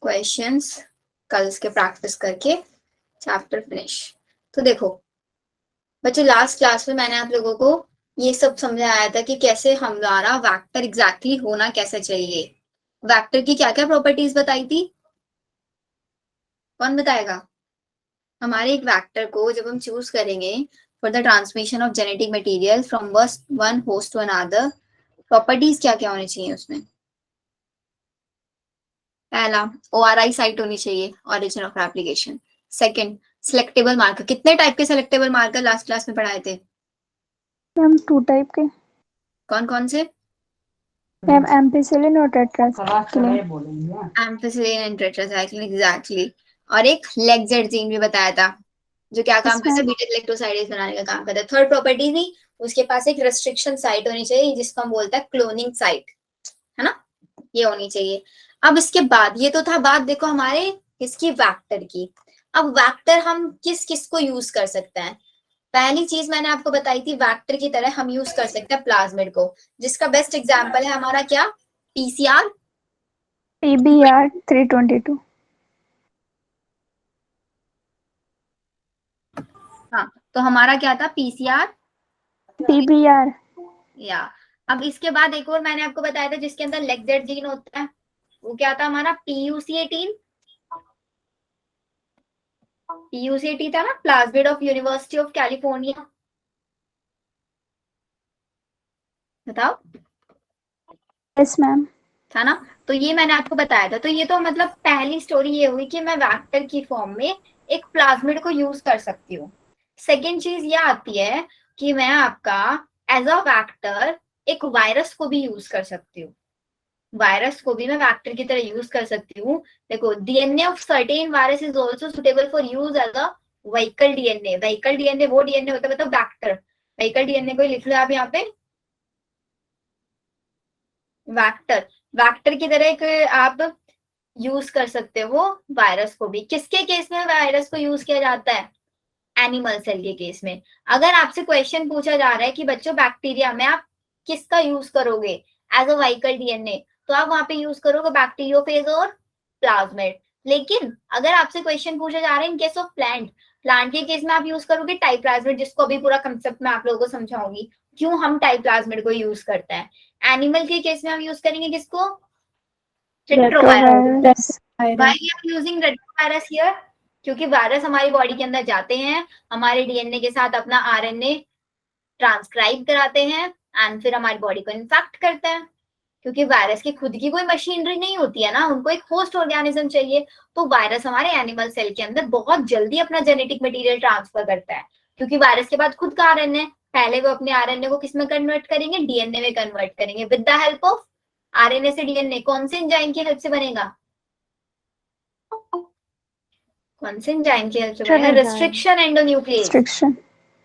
Questions कल इसके practice करके चैप्टर फिनिश। तो देखो बच्चों, लास्ट क्लास में मैंने आप लोगों को ये सब समझाया था कि कैसे हमारा वेक्टर एग्जैक्टली होना कैसे चाहिए। वेक्टर की क्या क्या प्रॉपर्टीज बताई थी, कौन बताएगा? हमारे एक वेक्टर को जब हम चूज करेंगे for the transmission of genetic material from one host to another, properties क्या क्या होनी चाहिए उसमें? पहला, ORI साइट होनी चाहिए, origin of application. Second, selectable marker. कितने टाइप के सिलेक्टेबल मार्कर लास्ट क्लास में पढ़ाए थे? मैम 2 टाइप के। कौन कौन से? मैम एम्पिसिलिन और tetracycline. Ampicillin and tetracycline, exactly. और एक लेक्सर्जीन भी बताया था, जो क्या काम करता है? बीटा ग्लाइकोसाइडेज बनाने का काम करता है। थर्ड प्रॉपर्टी थी उसके पास एक रेस्ट्रिक्शन साइट होनी चाहिए, जिसको हम बोलते हैं क्लोनिंग साइट, है ना? ये होनी चाहिए। अब इसके बाद ये तो था बात, देखो हमारे इसकी वेक्टर की। अब वेक्टर हम किस किस को यूज कर सकते हैं? पहली चीज मैंने आपको बताई थी, वेक्टर की तरह हम यूज कर सकते हैं प्लाज्मिड को, जिसका बेस्ट एग्जांपल है हमारा क्या? PCR, PBR 322। हाँ, तो हमारा क्या था? PCR, PBR। या अब इसके बाद एक और मैंने आपको बताया था जिसके अंदर लेक्जेट जीन होता है, वो क्या था हमारा? PUC18। PUC18 था ना, plasmid of university of California. बताओ, यस मैम। था ना? तो ये मैंने आपको बताया था। तो ये तो मतलब पहली स्टोरी ये हुई कि मैं वेक्टर की फॉर्म में एक प्लाज्मिड को यूज कर सकती हूँ। सेकेंड चीज ये आती है कि मैं आपका एज अ वेक्टर एक वायरस को भी यूज कर सकती हूँ। वायरस को भी मैं वेक्टर की तरह यूज कर सकती हूँ। देखो, DNA of certain virus is also suitable for use as a vehicle DNA। Vehicle DNA वो DNA होता है, मतलब वेक्टर। व्हीकल DNA को लिख लो आप यहाँ पे, वेक्टर। वेक्टर की तरह एक आप यूज कर सकते हो वायरस को भी। किसके केस में वायरस को यूज किया जाता है? एनिमल सेल के केस में। अगर आपसे क्वेश्चन पूछा जा रहा है कि बच्चों बैक्टीरिया में आप किसका यूज करोगे एज अ व्हीकल DNA, तो आप वहां पे यूज करोगे बैक्टीरियोफेज और प्लाज्मिड। लेकिन अगर आपसे क्वेश्चन पूछा जा रहा है in case of plant, plant के केस में आप यूज करोगे टाइप्लाज्मिड, जिसको अभी पूरा कंसेप्ट मैं आप लोगों को समझाऊंगी क्यों हम टाइप्लाज्मिड को यूज करते हैं। एनिमल के केस में हम यूज करेंगे किसको? Retrovirus. Why are using retrovirus here? क्योंकि वायरस हमारी बॉडी के अंदर जाते हैं, हमारे DNA के साथ अपना RNA ट्रांसक्राइब कराते हैं एंड फिर हमारी बॉडी को इन्फेक्ट करते हैं। क्योंकि वायरस की खुद की कोई मशीनरी नहीं होती है ना, उनको एक होस्ट ऑर्गेनिज्म चाहिए। तो वायरस हमारे एनिमल सेल के अंदर बहुत जल्दी अपना जेनेटिक मटेरियल ट्रांसफर करता है, क्योंकि वायरस के बाद खुद का RNA, पहले वो अपने RNA को किस में कन्वर्ट करेंगे? DNA में कन्वर्ट करेंगे with the help of RNA से DNA। कौन से एंजाइम की हेल्प से बनेगा? कौन से एंजाइम की हेल्प से बनेगा? रेस्ट्रिक्शन एंडोन्यूक्लियेज। रिस्ट्रिक्शन।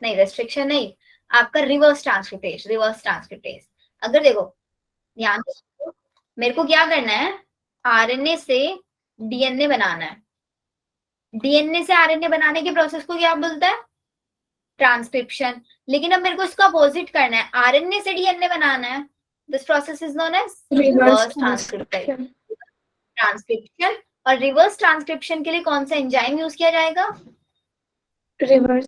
नहीं, रेस्ट्रिक्शन नहीं, आपका रिवर्स ट्रांसक्रिप्टेज। Reverse transcriptase. अगर देखो, ध्यान से, मेरे को क्या करना है? RNA से DNA बनाना है। DNA से RNA बनाने के प्रोसेस को क्या बोलता है? ट्रांसक्रिप्शन। लेकिन अब मेरे को इसको अपोजिट करना है, RNA से DNA बनाना है। This process is known as reverse transcription. Transcription और रिवर्स ट्रांसक्रिप्शन के लिए कौन सा एंजाइम यूज किया जाएगा? Reverse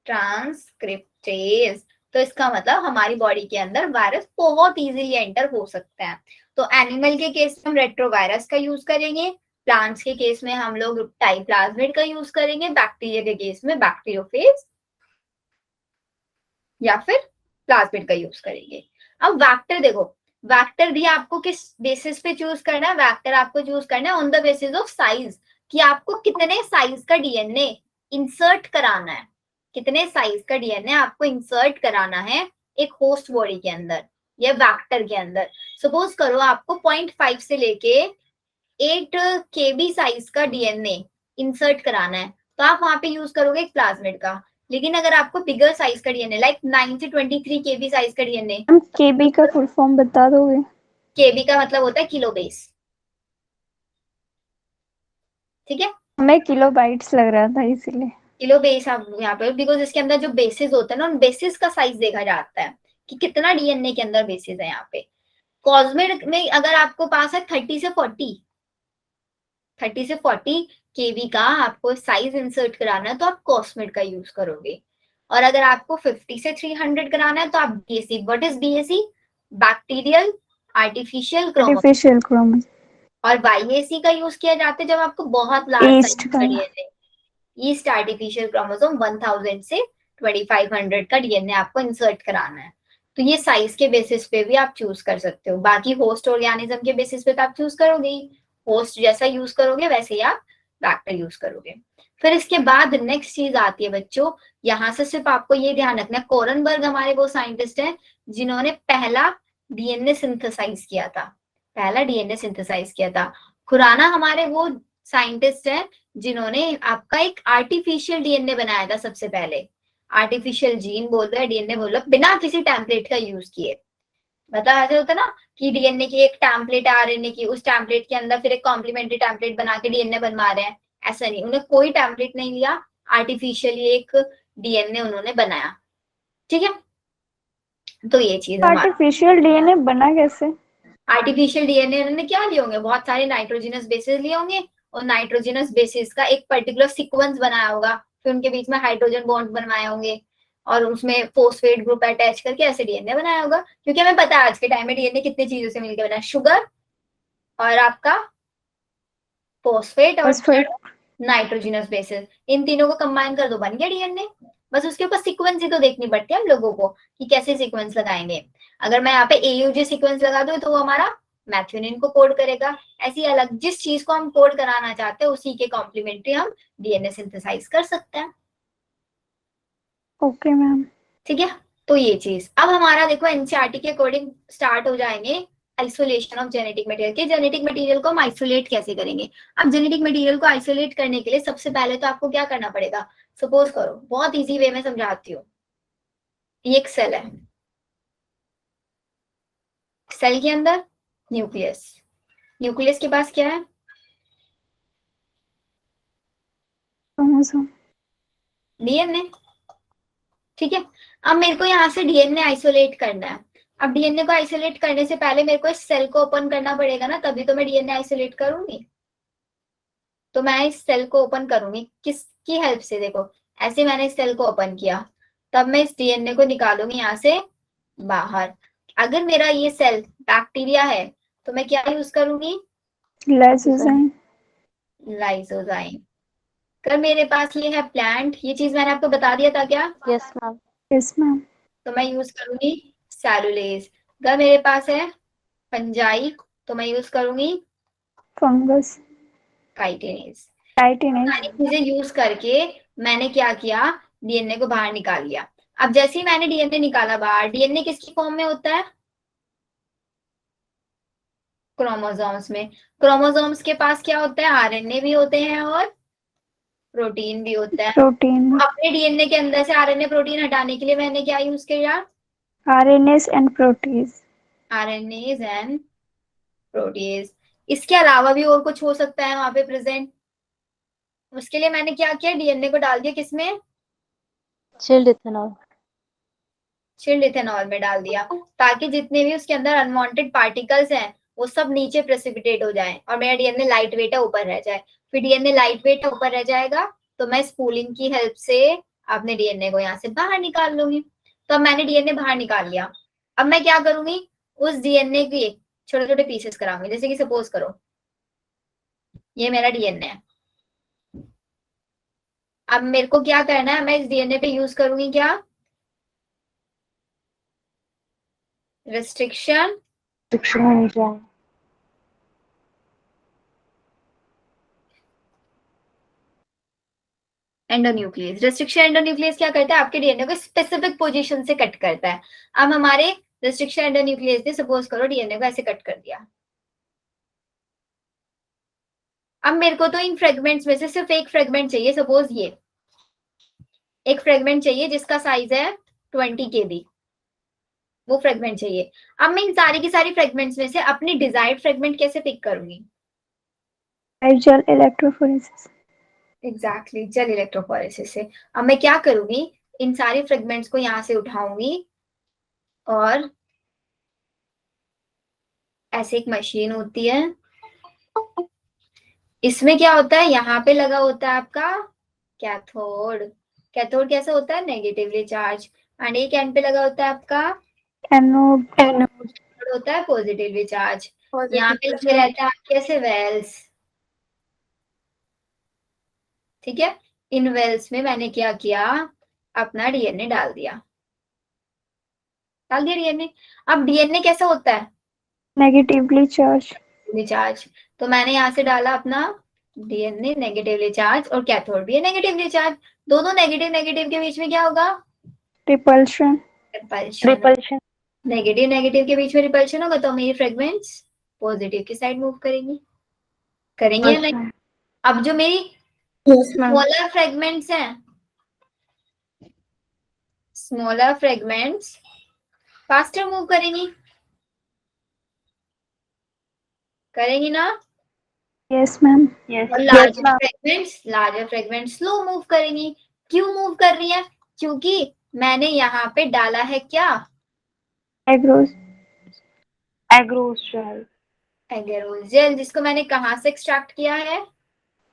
transcriptase. तो इसका मतलब हमारी बॉडी के अंदर वायरस बहुत इजीली एंटर हो सकते हैं। तो एनिमल के केस में हम रेट्रोवायरस का यूज करेंगे, प्लांट्स के केस में हम लोग टाइप्लाज्मिड का यूज करेंगे, बैक्टीरिया के केस में बैक्टीरियोफेज या फिर प्लाज्मिड का यूज करेंगे। अब वेक्टर देखो, वेक्टर भी आपको किस बेसिस पे चूज करना है? वेक्टर आपको चूज करना है on the basis of size, कि आपको कितने साइज का DNA इंसर्ट कराना है। कितने साइज का DNA आपको इंसर्ट कराना है एक होस्ट बॉडी के अंदर या वेक्टर के अंदर। सपोज करो आपको 0.5 से लेके 8 KB साइज का DNA इंसर्ट कराना है, तो आप वहां पे यूज करोगे एक प्लाज्मिड का। लेकिन अगर आपको बिगर साइज का DNA लाइक 9 से 23 KB साइज का DNA, KB का फुल फॉर्म बता दोगे? KB का मतलब होता है किलो बेस, ठीक है? हमें किलो बाइट्स लग रहा था इसीलिए। किलो बेस आप यहाँ पे, बिकॉज इसके अंदर जो बेसिस होते हैं ना, उन बेसिस का साइज देखा जाता है कि कितना DNA के अंदर बेसिस है यहाँ पे। कॉस्मिड में अगर आपको पास है 30 से 40 केबी का आपको साइज इंसर्ट कराना है तो आप कॉस्मिड का यूज करोगे, और अगर आपको 50 से 300 कराना है तो आप BSc, what is BSc, bacterial artificial chromosome, artificial chromosome, और वाईएसी का यूज किया जाता है जब आपको बहुत लार्ज ईस्ट साइज का, का डीएनए, ईस्ट आर्टिफिशियल क्रोमोसोम 1000 से 2500 का डीएनए आपको इंसर्ट कराना है। तो ये साइज के बेसिस पे भी आप चूज कर सकते हो, बाकी होस्ट ऑर्गेनिज्म के बेसिस पे तो आप चूज करोगे ही, होस्ट जैसा यूज करोगे वैसे ही आप वेक्टर यूज करोगे। फिर इसके बाद नेक्स्ट चीज आती है बच्चों, यहाँ से सिर्फ आपको ये ध्यान रखना है, कोरनबर्ग हमारे वो साइंटिस्ट हैं जिन्होंने पहला डीएनए सिंथेसाइज किया था, पहला डीएनए सिंथेसाइज किया था। खुराना हमारे वो साइंटिस्ट हैं जिन्होंने आपका एक आर्टिफिशियल डीएनए बनाया था सबसे पहले, आर्टिफिशियल जीन बोल रहे हैं, डीएनए बोल रहे, बिना किसी टेम्पलेट का यूज किए। बता ऐसे होता ना कि डीएनए की एक टेम्पलेट आरएनए की, उस टेम्पलेट के अंदर फिर एक कॉम्प्लीमेंट्री टेम्पलेट बना के डीएनए बनवा रहे हैं, ऐसा नहीं, उन्हें कोई टेम्पलेट नहीं लिया, आर्टिफिशियली एक डीएनए उन्होंने बनाया। ठीक है, तो ये चीज हमारा आर्टिफिशियल डीएनए बना कैसे? आर्टिफिशियल डीएनए उन्होंने क्या लिए होंगे, बहुत सारे नाइट्रोजिनस बेसिस लिए होंगे, और नाइट्रोजिनस बेसिस का एक पर्टिकुलर सीक्वेंस बनाया होगा, फिर उनके बीच में हाइड्रोजन बॉन्ड बनवाए होंगे, और उसमें फॉस्फेट ग्रुप अटैच करके ऐसे डीएनए बनाया होगा। क्योंकि हमें पता है आज के टाइम में डीएनए कितनी चीजों से मिलकर बना है, शुगर और आपका फॉस्फेट और फॉस्फेट, नाइट्रोजिनस बेसिस, इन तीनों को कंबाइन कर दो बन गया डीएनए। बस उसके ऊपर सीक्वेंस ही तो देखनी पड़ती है हम लोगों को कि कैसे सीक्वेंस लगाएंगे। अगर मैं यहाँ पे एयूजी सीक्वेंस लगा दूं तो वो हमारा मैथ्यूनिन को कोड करेगा, ऐसी अलग जिस चीज को हम कोड कराना चाहते हैं उसी के कॉम्प्लीमेंट्री हम डीएनए सिंथेसाइज कर सकते हैं। Okay ma'am. ठीक है, तो ये चीज अब हमारा देखो एनसीईआरटी के अकॉर्डिंग स्टार्ट हो जाएंगे आइसोलेशन ऑफ जेनेटिक मटेरियल के, जेनेटिक मटेरियल को हम आइसोलेट कैसे करेंगे। अब जेनेटिक मटेरियल को आइसोलेट करने के लिए सबसे पहले तो आपको क्या करना पड़ेगा, सपोज करो बहुत इजी वे में समझाती हूँ, ये एक सेल है, सेल के अंदर न्यूक्लियस, न्यूक्लियस के पास क्या है, क्रोमोसोम, डीएनए। ठीक है, अब मेरे को यहाँ से डीएनए आइसोलेट करना है। अब डीएनए को आइसोलेट करने से पहले मेरे को इस सेल को ओपन करना पड़ेगा ना, तभी तो मैं डीएनए आइसोलेट करूंगी। तो मैं इस सेल को ओपन करूंगी किसकी हेल्प से, देखो ऐसे मैंने इस सेल को ओपन किया, तब मैं इस डीएनए को निकालूंगी यहाँ से बाहर। अगर मेरा ये सेल बैक्टीरिया है तो मैं क्या यूज करूंगी, लाइसोजाइम, लाइसोजाइम। अगर मेरे पास ये है प्लांट, ये चीज मैंने आपको बता दिया था क्या, यस मैम। यस मैम, तो मैं यूज करूंगी सेलुलेज। अगर मेरे पास है फंजाई तो मैं यूज करूंगी फंगस, काइटिनेज। काइटिनेज, सारी चीजें यूज करके मैंने क्या किया, डीएनए को बाहर निकाल लिया। अब जैसे ही मैंने डीएनए निकाला बाहर, डीएनए किसकी फॉर्म में होता है, क्रोमोसोम्स में। क्रोमोसोम्स के पास क्या होता है, आरएनए भी होते हैं और प्रोटीन भी होता है। प्रोटीन, अपने डीएनए के अंदर से आरएनए प्रोटीन हटाने के लिए मैंने क्या यूज किया, RNS and proteases, RNase and proteases. इसके अलावा भी और कुछ हो सकता है वहां पे प्रेजेंट, उसके लिए मैंने क्या किया, डीएनए को डाल दिया किसमें, चिल्ड इथेनॉल। चिल्ड इथेनॉल में डाल दिया, ताकि जितने भी उसके अंदर अनवांटेड पार्टिकल्स हैं वो सब नीचे प्रेसिपिटेट हो जाए और मेरा डीएनए लाइट वेट है ऊपर रह जाए। फिर डीएनए लाइट वेट है ऊपर रह जाएगा तो मैं स्पूलिंग की हेल्प से अपने डीएनए को यहाँ से बाहर निकाल लूंगी। तो अब मैंने डीएनए बाहर निकाल लिया, अब मैं क्या करूंगी, उस डीएनए की छोटे छोटे पीसेस कराऊंगी। जैसे कि सपोज करो ये मेरा डीएनए है, अब मेरे को क्या करना है, मैं इस डीएनए पे यूज करूंगी क्या, रिस्ट्रिक्शन एंडोन्यूक्लियस। रिस्ट्रिक्शन एंडोन्यूक्लियस क्या करता है, आपके डीएनए को स्पेसिफिक पोजीशन से कट करता है। अब हमारे रिस्ट्रिक्शन एंडोन्यूक्लियस ने सपोज करो डीएनए को ऐसे कट कर दिया, अब मेरे को तो इन फ्रेगमेंट्स में से सिर्फ एक फ्रेगमेंट चाहिए, सपोज ये एक फ्रेगमेंट चाहिए जिसका साइज है 20 kb, वो फ्रेगमेंट चाहिए। अब मैं इन सारी की सारी फ्रेगमेंट्स में से अपनी डिजायर्ड फ्रेगमेंट कैसे पिक करूंगी, gel electrophoresis, exactly gel electrophoresis से। अब मैं क्या करूंगी, इन सारी फ्रेगमेंट्स को यहाँ से उठाऊंगी और ऐसे एक मशीन होती है, इसमें क्या होता है, यहाँ पे लगा होता है आपका कैथोड। कैथोड कैसा होता है, नेगेटिवली चार्ज, एंड एक एंड पे लगा होता है आपका एनोड। एनोड होता है पॉजिटिवली चार्ज। यहाँ पे लगे रहता है आपके ऐसे वेल्स, ठीक है। इन वेल्स में मैंने क्या किया, अपना डीएनए डाल दिया, डीएनए। अब डीएनए कैसा होता है, नेगेटिवली चार्ज। चार्ज। तो मैंने यहाँ से डाला अपना डीएनए नेगेटिवली चार्ज, और कैथोड भी है नेगेटिवली चार्ज। दोनों नेगेटिव नेगेटिव के बीच में क्या होगा, रिपल्शन। रिपल्शन। नेगेटिव नेगेटिव के बीच में रिपल्शन होगा, तो मेरी फ्रेगमेंट्स पॉजिटिव की साइड मूव करेंगी, करेंगे या नहीं। अब जो मेरी स्मॉलर फ्रेगमेंट्स हैं, स्मॉलर फ्रेगमेंट्स फास्टर मूव करेंगी, करेंगी ना। Yes ma'am. और लार्जर फ्रेगमेंट्स स्लो मूव करेंगी। क्यों मूव कर रही है, क्योंकि मैंने यहाँ पे डाला है क्या, एग्रोज। एगेरोजेल, जिसको मैंने कहाँ से एक्सट्रैक्ट किया है,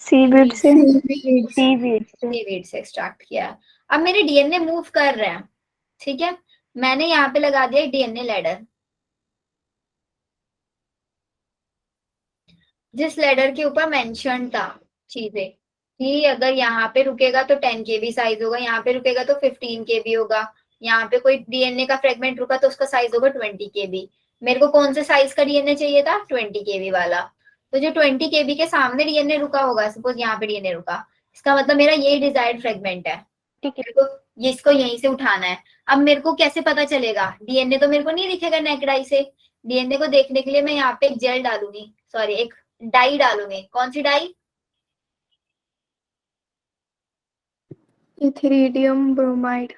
सीविड से। सीवीड से एक्सट्रैक्ट किया। अब मेरे डीएनए मूव कर रहे हैं, ठीक है। मैंने यहाँ पे लगा दिया डीएनए लैडर, जिस लैडर के ऊपर मेंशन था चीजें कि अगर यहाँ पे रुकेगा तो 10 केबी साइज होगा, यहाँ पे रुकेगा तो 15 केबी होगा, यहाँ पे कोई डीएनए का फ्रेगमेंट रुका तो उसका साइज होगा 20 केबी। मेरे को कौन से साइज का डीएनए चाहिए था, 20 केबी वाला। तो जो 20 केबी के सामने डीएनए रुका होगा, सपोज यहाँ पे डीएनए रुका, इसका मतलब मेरा ये डिजायर्ड फ्रेगमेंट है, मेरे को ये इसको यहीं से उठाना है। अब मेरे को कैसे पता चलेगा, डीएनए तो मेरे को नहीं दिखेगा नेकेड आई से। डीएनए को देखने के लिए मैं यहाँ पे एक जेल डालूंगी, सॉरी एक डाई डालूंगी। कौन सी डाई, इथेरियम ब्रोमाइड।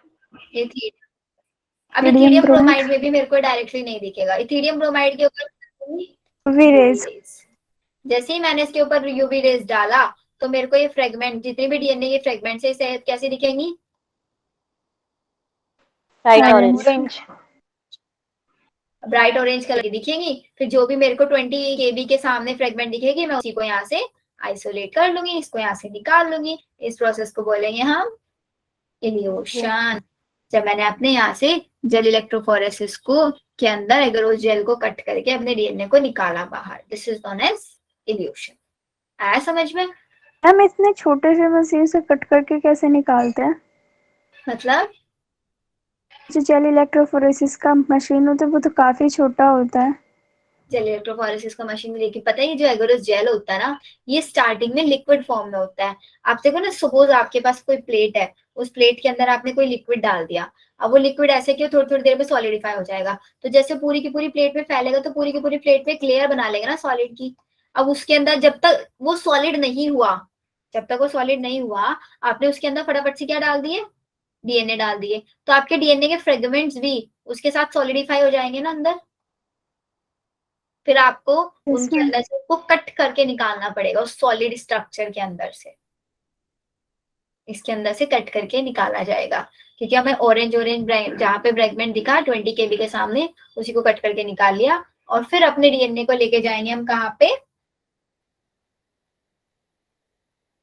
अब इथेरियम ब्रोमाइड में भी मेरे को डायरेक्टली नहीं दिखेगा। इथेरियम ब्रोमाइड के ऊपर यूवी रेज। जैसे ही मैंने इसके ऊपर यूवी रेज डाला, तो मेरे को ये फ्रेगमेंट, जितने भी डीएनए के फ्रेगमेंट्स है, कैसे दिखेंगी, ब्राइट ऑरेंज कलर की दिखेंगी। फिर जो भी मेरे को 20 केबी के सामने फ्रेगमेंट दिखेगी, मैं उसी को यहाँ से आइसोलेट कर लूंगी, इसको यहाँ से निकाल लूंगी। इस प्रोसेस को बोलेंगे हम इल्यूशन। जब मैंने अपने यहाँ से जेल इलेक्ट्रोफोरेसिस को के अंदर एगरोस जेल को कट करके अपने डीएनए को निकाला बाहर, this is known as elution. आया समझ में, हम इतने छोटे से मशीन से कट करके कैसे निकालते हैं, मतलब जो जेल इलेक्ट्रोफोरेसिस का मशीन होता है वो तो काफी छोटा होता है। जेल इलेक्ट्रोफोरेसिस का मशीन में देखिए, पता है ये जो एगरोस जेल होता है ना, ये स्टार्टिंग में लिक्विड फॉर्म में होता है। आप देखो ना, सपोज आपके पास कोई प्लेट है, उस प्लेट के अंदर आपने कोई लिक्विड डाल दिया। अब वो लिक्विड ऐसे कि थोड़ी थोड़ी देर में सॉलिडिफाई हो जाएगा, तो जैसे पूरी की पूरी प्लेट में फैलेगा, तो पूरी की पूरी प्लेट में एक लेयर बना लेगा ना सॉलिड की। अब उसके अंदर जब तक वो सॉलिड नहीं हुआ, जब तक वो सॉलिड नहीं हुआ, आपने उसके अंदर फटाफट से क्या डाल दिए, डीएनए डाल दिए, तो आपके डीएनए के फ्रेगमेंट्स भी उसके साथ सॉलिडिफाई हो जाएंगे ना अंदर। फिर आपको उनके अंदर से उसको कट करके निकालना पड़ेगा, उस सॉलिड स्ट्रक्चर के अंदर से, इसके अंदर से कट करके निकाला जाएगा। क्योंकि हमें ऑरेंज जहाँ पे फ्रेगमेंट दिखा 20 केबी के सामने, उसी को कट करके निकाल लिया, और फिर अपने डीएनए को लेके जाएंगे हम कहाँ पे,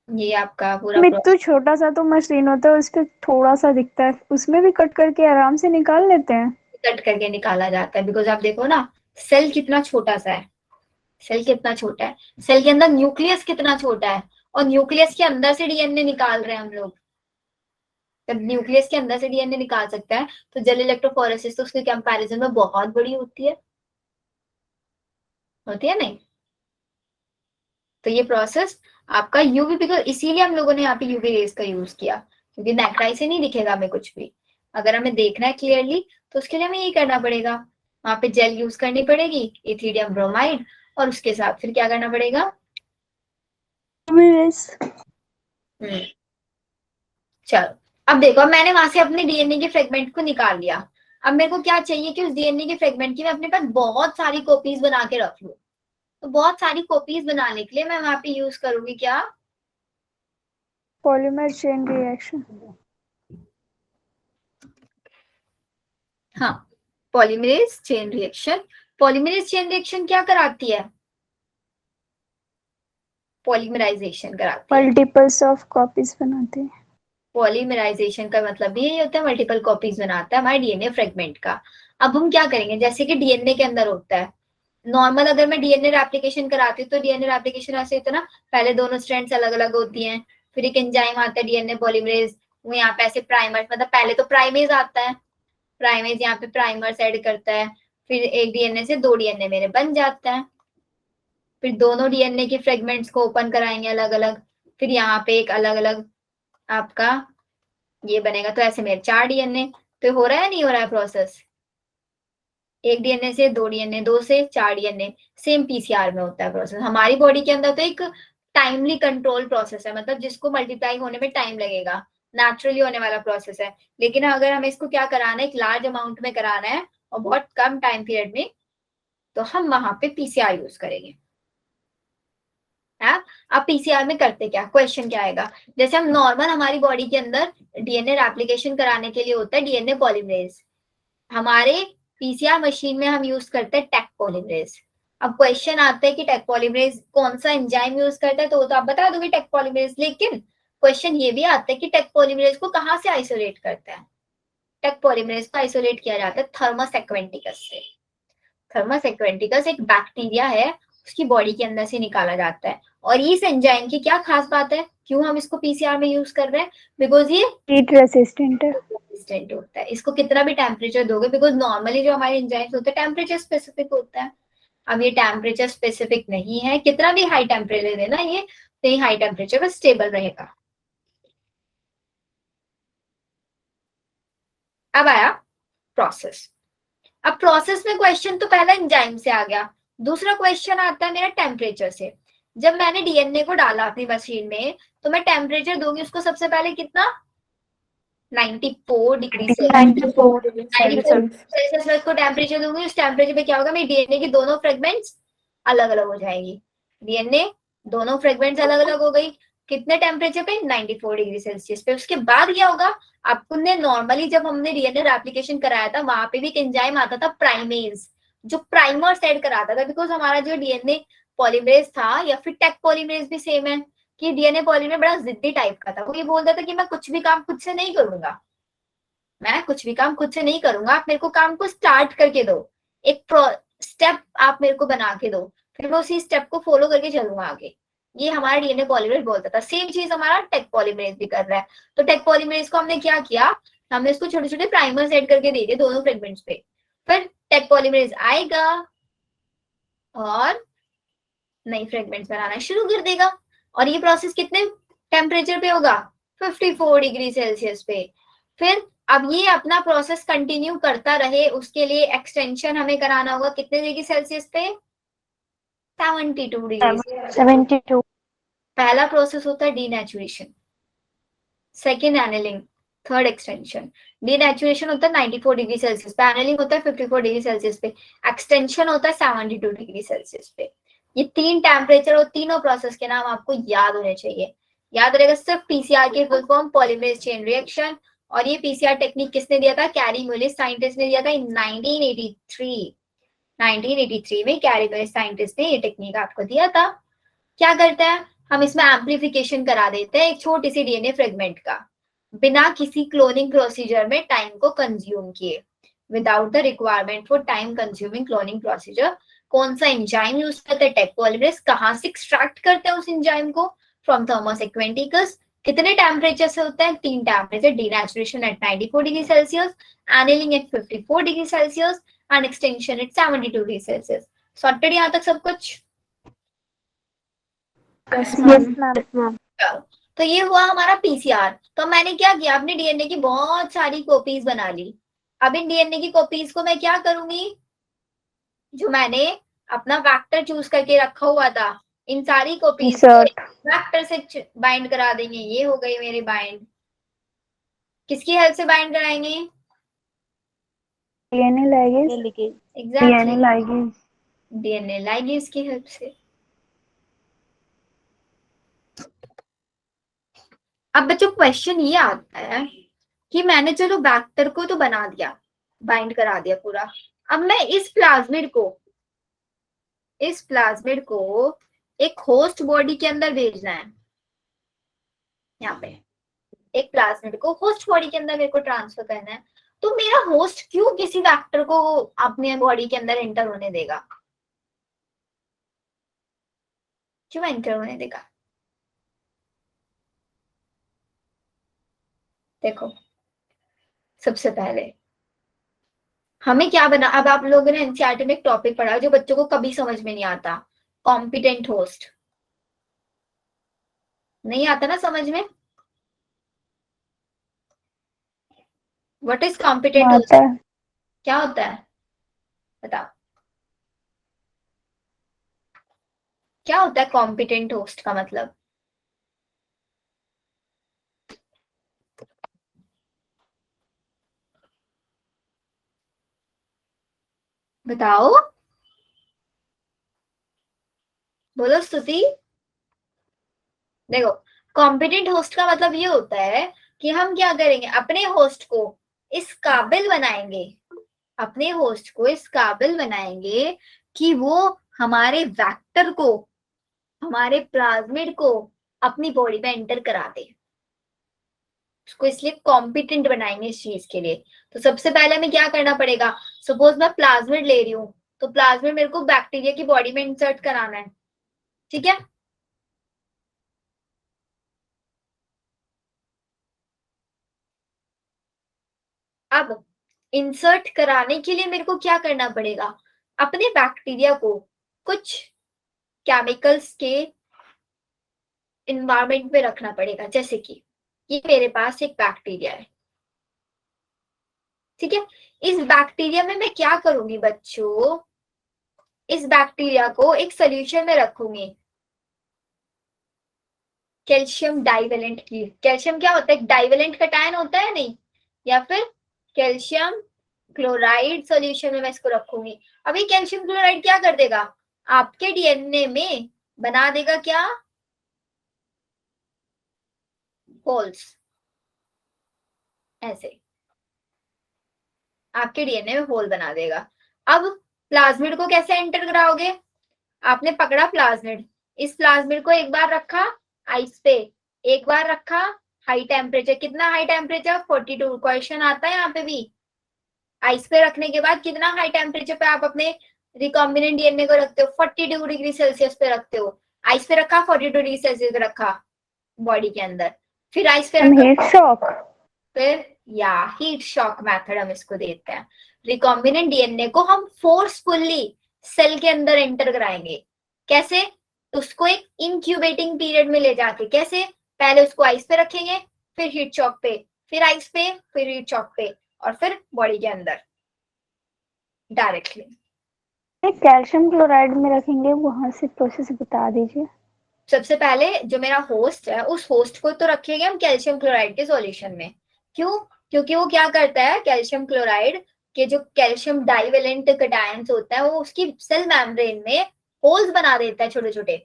ये आपका पूरा तो छोटा सा तो मशीन होता है, उस पर थोड़ा सा दिखता है, उसमें भी कट करके आराम से निकाल लेते हैं। कट करके निकाला जाता है, बिकॉज आप देखो ना सेल कितना छोटा सा है, सेल कितना छोटा है, सेल के अंदर न्यूक्लियस कितना छोटा है, और न्यूक्लियस के अंदर से डीएनए निकाल रहे हैं हम लोग। जब न्यूक्लियस के अंदर से डीएनए निकाल सकता है, तो जेल इलेक्ट्रोफोरेसिस तो उसके कंपैरिजन में बहुत बड़ी होती है नहीं। तो ये प्रोसेस आपका यूवी, बिकॉज इसीलिए हम लोगों ने यहाँ पे यूवी रेज का यूज किया, क्योंकि नेक्टाई से नहीं दिखेगा हमें कुछ भी। अगर हमें देखना है क्लियरली, तो उसके लिए हमें यही करना पड़ेगा, वहां पे जेल यूज करनी पड़ेगी, इथेरियम ब्रोमाइड, और उसके साथ फिर क्या करना पड़ेगा, चलो। अब देखो, अब मैंने वहां से अपने डीएनए के फ्रेगमेंट को निकाल लिया। अब मेरे को क्या चाहिए कि उस डीएनए के फ्रेगमेंट की मैं अपने पास बहुत सारी कॉपीज बना के रख लूं। तो बहुत सारी कॉपीज बनाने के लिए मैं वहां पे यूज करूंगी क्या, पॉलीमर चेन रिएक्शन। हाँ, polymerase chain reaction. Polymerase chain reaction क्या कराती है? पॉलीमराइजेशन कराती है। मल्टीपल्स ऑफ कॉपीज बनाते हैं। पॉलीमराइजेशन का मतलब भी यही होता है, मल्टीपल कॉपीज बनाता है हमारे डीएनए फ्रेगमेंट का। अब हम क्या करेंगे, जैसे कि डीएनए के अंदर होता है नॉर्मल, अगर मैं डीएनए रेप्लिकेशन कराती हूँ तो डीएनए रेप्लिकेशन ऐसे होता है ना, पहले दोनों स्ट्रैंड्स अलग अलग होती हैं, फिर एक एंजाइम आता है डीएनए पॉलीमरेज, वो यहाँ पे ऐसे प्राइमर, मतलब पहले तो प्राइमेज आता है, प्राइमेज यहाँ पे प्राइमर्स ऐड करता है, फिर एक डीएनए से 2 डीएनए मेरे बन जाता है, फिर दोनों डीएनए के फ्रेगमेंट्स को ओपन कराएंगे अलग अलग, फिर यहाँ पे एक अलग अलग आपका ये बनेगा, तो ऐसे मेरे 4 डीएनए। तो हो रहा है नहीं हो रहा है प्रोसेस, एक डीएनए से 2 डीएनए, 2 से 4 डीएनए, सेम पीसीआर में होता है प्रोसेस। हमारी बॉडी के अंदर तो एक टाइमली कंट्रोल प्रोसेस है, मतलब जिसको मल्टीप्लाई होने में टाइम लगेगा, नेचुरली होने वाला प्रोसेस है। लेकिन अगर हमें इसको क्या कराना है, एक लार्ज अमाउंट में कराना है और बहुत कम टाइम पीरियड में, तो हम वहां पे पीसीआर यूज करेंगे। अब पीसीआर में करते क्या, क्वेश्चन क्या आएगा, जैसे हम नॉर्मल हमारी बॉडी के अंदर डीएनए रेप्लिकेशन कराने के लिए होता है डीएनए पॉलीमरेज, हमारे पीसीआर मशीन में हम यूज करते हैं टेक पॉलीमरेज। अब क्वेश्चन आता है कि टेक पॉलीमरेज कौन सा एंजाइम यूज करता है, तो वो तो आप बता दोगे टेक पॉलीमरेज, लेकिन क्वेश्चन ये भी आता है कि टेक पॉलीमरेज को कहाँ से आइसोलेट करता है। टेक पॉलीमरेज को आइसोलेट किया जाता है थर्मस एक्वेंटिकस से। थर्मस एक्वेंटिकस एक बैक्टीरिया है, उसकी बॉडी के अंदर से निकाला जाता है। और इस एंजाइम की क्या खास बात है, क्यों हम इसको पीसीआर में यूज कर रहे हैं, बिकॉज ये हीट रेसिस्टेंट है। रेजिस्टेंट होता है, इसको कितना भी टेम्परेचर दोगे, बिकॉज नॉर्मली जो हमारे एंजाइम्स होते हैं टेम्परेचर स्पेसिफिक होता है, अब ये टेम्परेचर स्पेसिफिक नहीं है, कितना भी हाई टेम्परेचर देना ये तो ये हाई टेम्परेचर पर स्टेबल रहेगा। अब आया प्रोसेस। अब प्रोसेस में क्वेश्चन तो पहला एंजाइम से आ गया, दूसरा क्वेश्चन आता है मेरा टेम्परेचर से। जब मैंने डीएनए को डाला अपनी मशीन में, तो मैं टेम्परेचर दूंगी उसको सबसे पहले कितना, 94 डिग्री सेल्सियस में उसको टेम्परेचर दूंगी। उस टेम्परेचर पे क्या होगा, मेरी डीएनए की दोनों फ्रेगमेंट्स अलग अलग हो जाएंगी, डीएनए दोनों फ्रेगमेंट्स अलग अलग हो गई, कितने टेम्परेचर पे, 94 डिग्री सेल्सियस पे। उसके बाद क्या होगा, आपने नॉर्मली जब हमने डीएनए रेप्लिकेशन कराया था वहां पे भी एक एंजाइम आता था प्राइमेज, जो प्राइमर्स ऐड कराता था, बिकॉज हमारा जो डीएनए पॉलीमरेज था या फिर टेक पॉलीमरेज भी सेम है, कि डीएनए पॉलीमरेज बड़ा जिद्दी टाइप का था, वो ये बोलता था कि मैं कुछ भी काम खुद से नहीं करूंगा, मैं कुछ भी काम खुद से नहीं करूंगा, आप मेरे को काम को स्टार्ट करके दो, एक स्टेप आप मेरे को बना के दो, फिर मैं उसी स्टेप को फॉलो करके चलूंगा आगे। ये हमारा डीएनए पॉलीमरेज बोलता था। सेम चीज हमारा टेक पॉलीमरेज भी कर रहा है। तो टेक पॉलीमरेज को हमने क्या किया, हमने इसको छोटे छोटे प्राइमर्स ऐड करके दे दिए दोनों फ्रेगमेंट्स पे, फिर टेक पॉलीमरेज आएगा और नई फ्रेगमेंट्स बनाना शुरू कर देगा। और ये प्रोसेस कितने टेम्परेचर पे होगा, 54 डिग्री सेल्सियस पे। फिर अब ये अपना प्रोसेस कंटिन्यू करता रहे, उसके लिए एक्सटेंशन हमें कराना होगा कितने डिग्री सेल्सियस पे, 72 डिग्री। 72 पहला प्रोसेस होता है denaturation, second annealing, third extension. Denaturation होता है 94 डिग्री सेल्सियस पे, एनिलिंग होता है 54 डिग्री सेल्सियस पे, एक्सटेंशन होता है 72 डिग्री सेल्सियस पे। ये 3 टेम्परेचर और तीनों प्रोसेस के नाम आपको याद होने चाहिए। याद रहेगा सिर्फ पीसीआर की full form polymerase chain reaction. और ये पीसीआर टेक्निक किसने दिया था, कैरी मुलिस साइंटिस्ट ने दिया था इन 1983 में कैरी मुलिस साइंटिस्ट ने ये टेक्निक आपको दिया था। क्या करता है, हम इसमें एम्पलीफिकेशन करा देते हैं एक छोटी सी डीएनए फ्रेगमेंट का, बिना किसी क्लोनिंग प्रोसीजर में टाइम को कंज्यूम किए, without the requirement for time consuming cloning procedure. कौन सा एंजाइम यूज करते हैं, टेक पॉलीमरेज। कहां से एक्सट्रैक्ट करते हैं उस एंजाइम को, फ्रॉम थर्मस एक्वेंटिकस। कितने टेम्परेचर से होता है, 3 temperature, denaturation at 94 degree Celsius, annealing at 54 degree Celsius and extension at 72 degree Celsius. Sorted यहाँ तक सब कुछ। Yes, ma'am. तो ये हुआ हमारा पीसीआर। तो मैंने क्या किया, अपने डीएनए की बहुत सारी कॉपीज बना ली। अब इन डीएनए की कॉपीज को मैं क्या करूंगी, जो मैंने अपना वेक्टर चूज करके रखा हुआ था, इन सारी कॉपीज को वेक्टर से बाइंड करा देंगे। ये हो गई मेरी बाइंड, किसकी हेल्प से बाइंड कराएंगे, DNA ligase. Exactly DNA ligase की हेल्प से। अब बच्चों क्वेश्चन ये आता है कि मैंने चलो वेक्टर को तो बना दिया, बाइंड करा दिया पूरा, अब मैं इस प्लाज्मिड को इस प्लाज्मिड को एक होस्ट बॉडी के अंदर भेजना है, यहाँ पे एक प्लाज्मिड को होस्ट बॉडी के अंदर मेरे को ट्रांसफर करना है, तो मेरा होस्ट क्यों किसी वेक्टर को अपने बॉडी के अंदर एंटर होने देगा? क्यों एंटर होने देगा? देखो, सबसे पहले हमें क्या बना, अब आप लोगों ने एनसीईआरटी में एक टॉपिक पढ़ा जो बच्चों को कभी समझ में नहीं आता, कॉम्पिटेंट होस्ट। नहीं आता ना समझ में? What is competent host? आता है। क्या होता है बताओ, क्या होता है कॉम्पिटेंट होस्ट का मतलब? बताओ, बोलो स्तुति। देखो, कॉम्पिटेंट होस्ट का मतलब ये होता है कि हम क्या करेंगे, अपने होस्ट को इस काबिल बनाएंगे, अपने होस्ट को इस काबिल बनाएंगे कि वो हमारे वेक्टर को, हमारे प्लाज्मिड को अपनी बॉडी में एंटर करा दे। उसको इसलिए कॉम्पिटेंट बनाएंगे इस चीज के लिए। तो सबसे पहले हमें क्या करना पड़ेगा, सपोज मैं प्लाज्मिड ले रही हूँ, तो प्लाज्मिड मेरे को बैक्टीरिया की बॉडी में इंसर्ट कराना है, ठीक है? अब इंसर्ट कराने के लिए मेरे को क्या करना पड़ेगा, अपने बैक्टीरिया को कुछ केमिकल्स के इन्वायरमेंट में रखना पड़ेगा। जैसे कि ये मेरे पास एक बैक्टीरिया है, ठीक है? इस बैक्टीरिया में मैं क्या करूंगी बच्चों, इस बैक्टीरिया को एक सोल्यूशन में रखूंगी, कैल्शियम डाइवेलेंट की। कैल्शियम क्या होता है, एक डाइवेलेंट कटायन होता है नहीं, या फिर कैल्शियम क्लोराइड सॉल्यूशन में मैं इसको रखूंगी। अब ये कैल्शियम क्लोराइड क्या कर देगा, आपके डीएनए में बना देगा क्या, होल्स, ऐसे आपके डीएनए में होल बना देगा। अब प्लाज्मिड को कैसे एंटर कराओगे, आपने पकड़ा प्लाज्मिड, इस प्लाज्मिड को एक बार रखा आइस पे, एक बार रखा हाई टेम्परेचर, कितना हाई टेम्परेचर, 42, क्वेश्चन आता है यहाँ पे भी। आइस पे रखने के बाद कितना हाई टेम्परेचर पे आप अपने रिकॉम्बिनेंट डीएनए को रखते हो, 42 डिग्री सेल्सियस पे रखते हो। आइस पे रखा, 42 डिग्री सेल्सियस पे रखा बॉडी के अंदर, फिर आइस पे रखा, हीट शॉक। फिर या हीट शॉक मेथड हम इसको देते हैं। रिकॉम्बिनेंट डीएनए को हम फोर्सफुली सेल के अंदर एंटर कराएंगे, कैसे, उसको एक इंक्यूबेटिंग पीरियड में ले जाके, कैसे, पहले उसको आइस पे रखेंगे, फिर हीट शॉक पे, फिर आइस पे, फिर हीट शॉक पे, और फिर बॉडी के अंदर डायरेक्टली। कैल्शियम क्लोराइड में रखेंगे, वहां से प्रोसेस बता दीजिए। सबसे पहले जो मेरा होस्ट है, उस होस्ट को तो रखेंगे हम कैल्शियम क्लोराइड के सॉल्यूशन में। क्यों? क्योंकि वो क्या करता है, कैल्शियम क्लोराइड के जो कैल्शियम डाइवेलेंट कैटायंस होता है, वो उसकी सेल मेम्ब्रेन में होल्स बना देता है, छोटे छोटे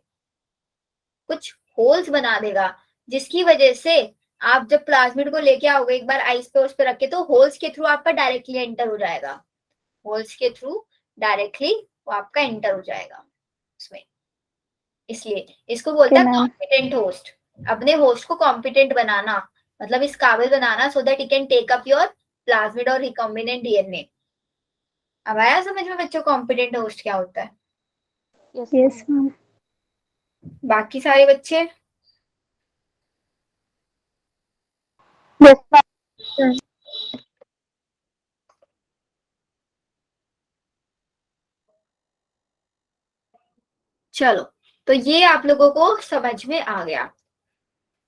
कुछ होल्स बना देगा, जिसकी वजह से आप जब प्लाज्मिड को लेके आओगे एक बार आइस पे उस पे रख के, तो होल्स के थ्रू आपका डायरेक्टली एंटर हो जाएगा, होल्स के थ्रू डायरेक्टली वो आपका एंटर हो जाएगा उसमें। इसलिए इसको बोलते हैं मैम, कॉम्पिटेंट होस्ट। अपने होस्ट को कॉम्पिटेंट बनाना, मतलब इस काबिल बनाना, so that he can take up your plasmid और रिकॉम्बिनेंट डीएनए। अब आया समझ में बच्चों कॉम्पिटेंट होस्ट क्या होता है? Yes ma'am. बाकी सारे बच्चे Yes, ma'am. चलो, तो ये आप लोगों को समझ में आ गया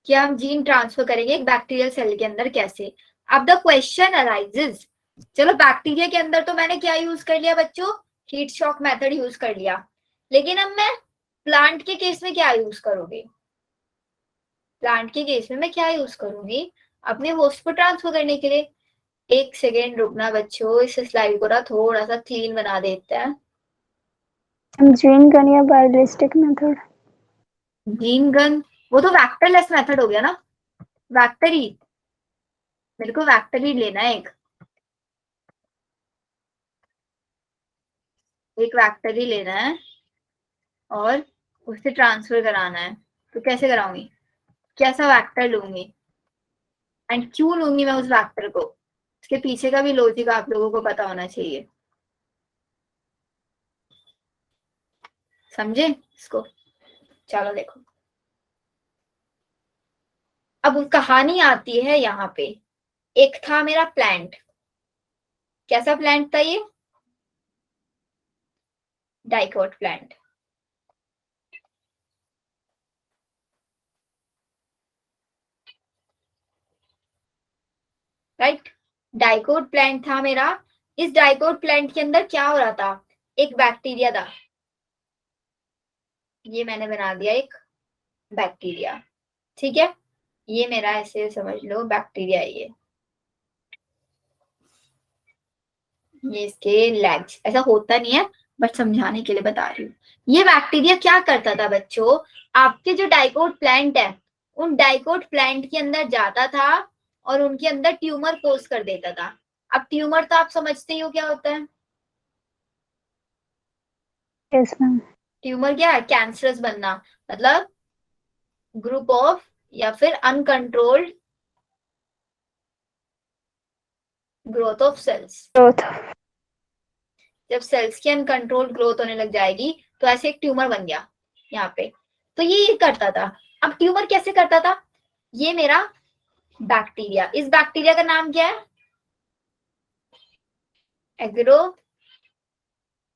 कि हम जीन ट्रांसफर करेंगे एक बैक्टीरियल सेल के अंदर कैसे। अब द क्वेश्चन अराइजेज, चलो बैक्टीरिया के अंदर तो मैंने क्या यूज कर लिया बच्चों, हीट शॉक मेथड यूज कर लिया, लेकिन अब मैं प्लांट के केस में क्या यूज करूंगी, प्लांट के केस में मैं क्या यूज करूंगी अपने होस्ट को ट्रांसफर करने के लिए। एक सेकेंड रुकना बच्चों, इस स्लाइड को ना थोड़ा सा क्लीन बना देते हैं। जीन गन या बायोलिस्टिक मेथड। जीन गन वो तो वेक्टरलेस मेथड हो गया ना, वेक्टर ही, मेरे को वेक्टर ही लेना है, एक वेक्टर ही लेना है। और उसे ट्रांसफर कराना है, तो कैसे कराऊंगी, कैसा वेक्टर लूंगी एंड क्यों लूंगी मैं उस वेक्टर को, उसके पीछे का भी लॉजिक आप लोगों को पता होना चाहिए। समझे इसको? चलो देखो, अब कहानी आती है यहाँ पे। एक था मेरा प्लांट, कैसा प्लांट था ये, dicot plant. Right, dicot plant था मेरा। इस डाइकोट प्लांट के अंदर क्या हो रहा था, एक बैक्टीरिया था, ये मैंने बना दिया एक बैक्टीरिया, ठीक है, ये मेरा ऐसे समझ लो बैक्टीरिया है ये इसके लेग्स, ऐसा होता नहीं है बट समझाने के लिए बता रही हूँ। ये बैक्टीरिया क्या करता था बच्चों, आपके जो डाइकोट प्लांट है उन डाइकोट प्लांट के अंदर जाता था और उनके अंदर ट्यूमर कोज कर देता था। अब ट्यूमर तो आप समझते ही हो क्या होता है, यस मैम। ट्यूमर क्या है, कैंसरस बनना, मतलब ग्रुप ऑफ या फिर uncontrolled growth of cells. Growth. जब सेल्स की अनकंट्रोल्ड ग्रोथ होने लग जाएगी तो ऐसे एक ट्यूमर बन गया यहाँ पे, तो ये करता था। अब ट्यूमर कैसे करता था, ये मेरा बैक्टीरिया, इस बैक्टीरिया का नाम क्या है, एग्रो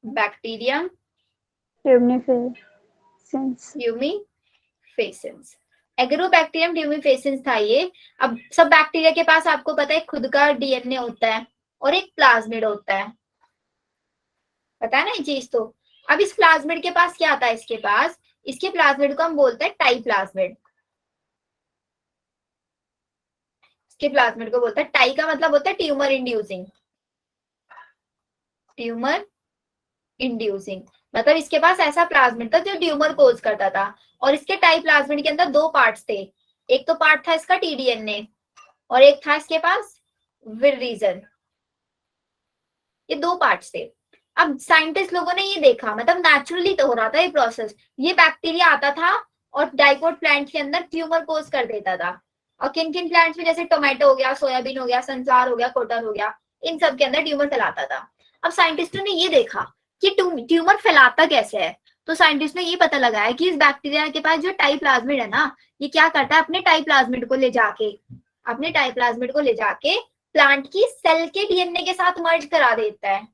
बैक्टीरियम ट्यूमिफेसेंस। ट्यूमिफेसेंस, एग्रोबैक्टीरियम ट्यूमिफेसेंस था ये। अब सब बैक्टीरिया के पास आपको पता है खुद का डीएनए होता है और एक प्लाज्मिड होता है, पता है ना ये चीज तो। अब इस प्लाज्मिड के पास क्या आता है, इसके पास, इसके प्लाज्मिड को हम बोलते हैं टाई प्लाज्मिड, इसके प्लाज्मिड को बोलते हैं टाई, का मतलब होता है ट्यूमर इंड्यूसिंग, ट्यूमर इंड्यूसिंग, मतलब इसके पास ऐसा प्लाज्मिड था जो ट्यूमर कोज करता था। और इसके टाई प्लाज्मिड के अंदर दो पार्ट्स थे, एक तो पार्ट था इसका टीडीएनए और एक था इसके पास विर रीजन, ये दो पार्ट्स थे। अब साइंटिस्ट लोगों ने ये देखा, मतलब नेचुरली तो हो रहा था ये प्रोसेस, ये बैक्टीरिया आता था और डाइकोट प्लांट के अंदर ट्यूमर कोज कर देता था। और किन किन प्लांट्स में, जैसे टोमेटो हो गया, सोयाबीन हो गया, सनफ्लावर हो गया, कॉटन हो गया, इन सब के अंदर ट्यूमर फैलाता था। अब साइंटिस्टों ने ये देखा कि ट्यूमर फैलाता कैसे है, तो साइंटिस्ट ने ये पता लगाया कि इस बैक्टीरिया के पास जो टाई प्लाज्मिड है ना, ये क्या करता है, अपने टाई प्लाज्मिड को ले जाके, अपने टाई प्लाज्मिड को ले जाके प्लांट की सेल के डीएनए के साथ मर्ज करा देता है,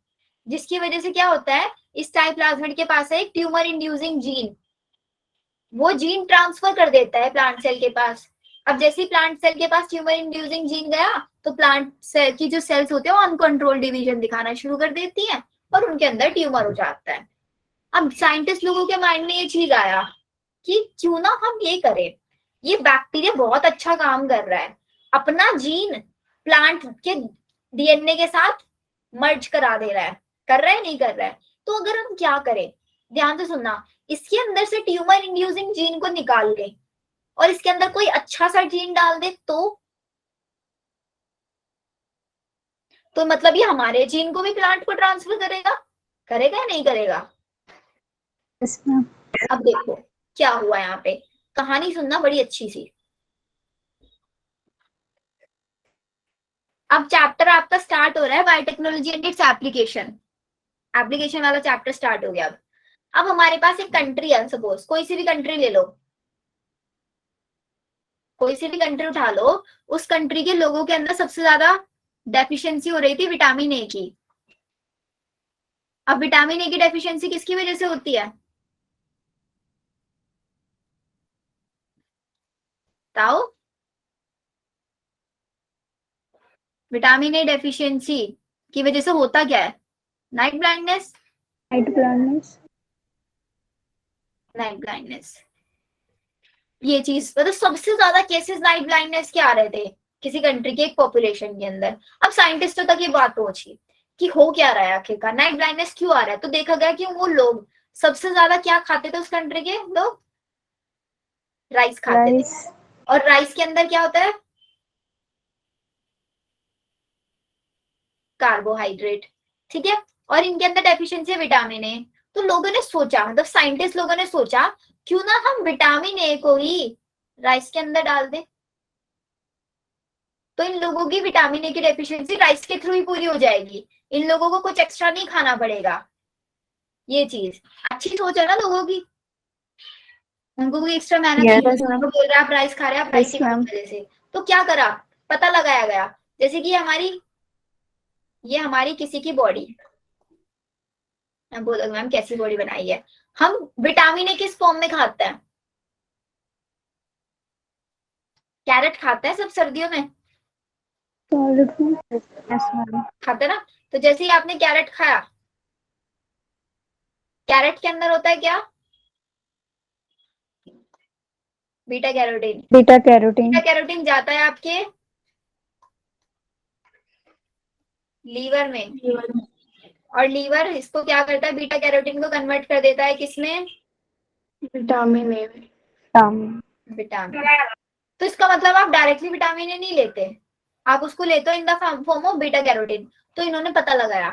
जिसकी वजह से क्या होता है, इस टाई प्लाज्मिड के पास है एक ट्यूमर इंड्यूसिंग जीन, वो जीन ट्रांसफर कर देता है प्लांट सेल के पास। अब जैसे ही प्लांट सेल के पास ट्यूमर इंड्यूसिंग जीन गया तो प्लांट सेल की जो सेल्स होते हैं वो अनकंट्रोल डिवीजन दिखाना शुरू कर देती है और उनके अंदर ट्यूमर हो जाता है। अब साइंटिस्ट लोगों के माइंड में ये चीज आया कि क्यों ना हम ये करें, ये बैक्टीरिया बहुत अच्छा काम कर रहा है, अपना जीन प्लांट के डीएनए के साथ मर्ज करा दे रहा है, कर रहा है नहीं कर रहा है, तो अगर हम क्या करें, ध्यान से सुनना, इसके अंदर से ट्यूमर इंड्यूसिंग जीन को निकाल ले और इसके अंदर कोई अच्छा सा जीन डाल दे, तो मतलब ये हमारे जीन को भी प्लांट को ट्रांसफर करेगा, करेगा या नहीं करेगा। Yes ma'am. अब देखो क्या हुआ यहाँ पे, कहानी सुनना बड़ी अच्छी सी। अब चैप्टर आपका स्टार्ट हो रहा है biotechnology and its application, application वाला चैप्टर स्टार्ट हो गया। अब हमारे पास एक कंट्री है, सपोज कोई सी भी कंट्री ले लो, कोई सी भी कंट्री उठा लो, उस कंट्री के लोगों के अंदर सबसे ज्यादा डेफिशिएंसी हो रही थी विटामिन ए की। अब विटामिन ए की डेफिशिएंसी किसकी वजह से होती है, बताओ, विटामिन ए डेफिशिएंसी की वजह से होता क्या है, night blindness, night blindness. Night blindness, ये चीज मतलब सबसे ज्यादा केसेस नाइट ब्लाइंडनेस के आ रहे थे किसी कंट्री के एक पॉपुलेशन के अंदर। अब साइंटिस्टों तक ये बात पहुंची कि हो क्या रहा है, आखिरकार नाइट ब्लाइंडनेस क्यों आ रहा है, तो देखा गया कि वो लोग सबसे ज्यादा क्या खाते थे, उस कंट्री के लोग राइस खाते थे, राइस। और राइस के अंदर क्या होता है, कार्बोहाइड्रेट, ठीक है, और इनके अंदर डेफिशिएंसी है विटामिन ए, तो लोगों ने सोचा, मतलब साइंटिस्ट लोगों ने सोचा क्यों ना हम विटामिन ए को ही राइस के अंदर डाल दें, तो इन लोगों की विटामिन ए की डेफिशिएंसी राइस के थ्रू ही पूरी हो जाएगी, इन लोगों को कुछ एक्स्ट्रा नहीं खाना पड़ेगा। ये चीज अच्छी सोच है ना लोगों की, उनको कोई एक्स्ट्रा मेहनत Yes, नहीं, उनको बोल रहे आप राइस खा रहे हैं, आप राइस Yes, ही खाओ ma'am. मजे से। तो क्या करा, पता लगाया गया, जैसे कि ये हमारी किसी की बॉडी, हम बोलोगे मैम कैसी बॉडी बनाई है, हम विटामिन ए किस फॉर्म में खाते हैं, कैरेट खाते हैं सब सर्दियों में, Solid food. yes, ma'am. खाते हैं ना। तो जैसे ही आपने कैरेट खाया, कैरेट के अंदर होता है क्या, beta carotene. Beta carotene. Beta carotene जाता है आपके लीवर में, और लीवर इसको क्या करता है, बीटा कैरोटीन को कन्वर्ट कर देता है किसमें, विटामिन ए में। विटामिन। तो इसका मतलब आप डायरेक्टली विटामिन ए नहीं लेते, आप उसको लेते हो in the form of beta carotene. तो इन्होंने पता लगाया,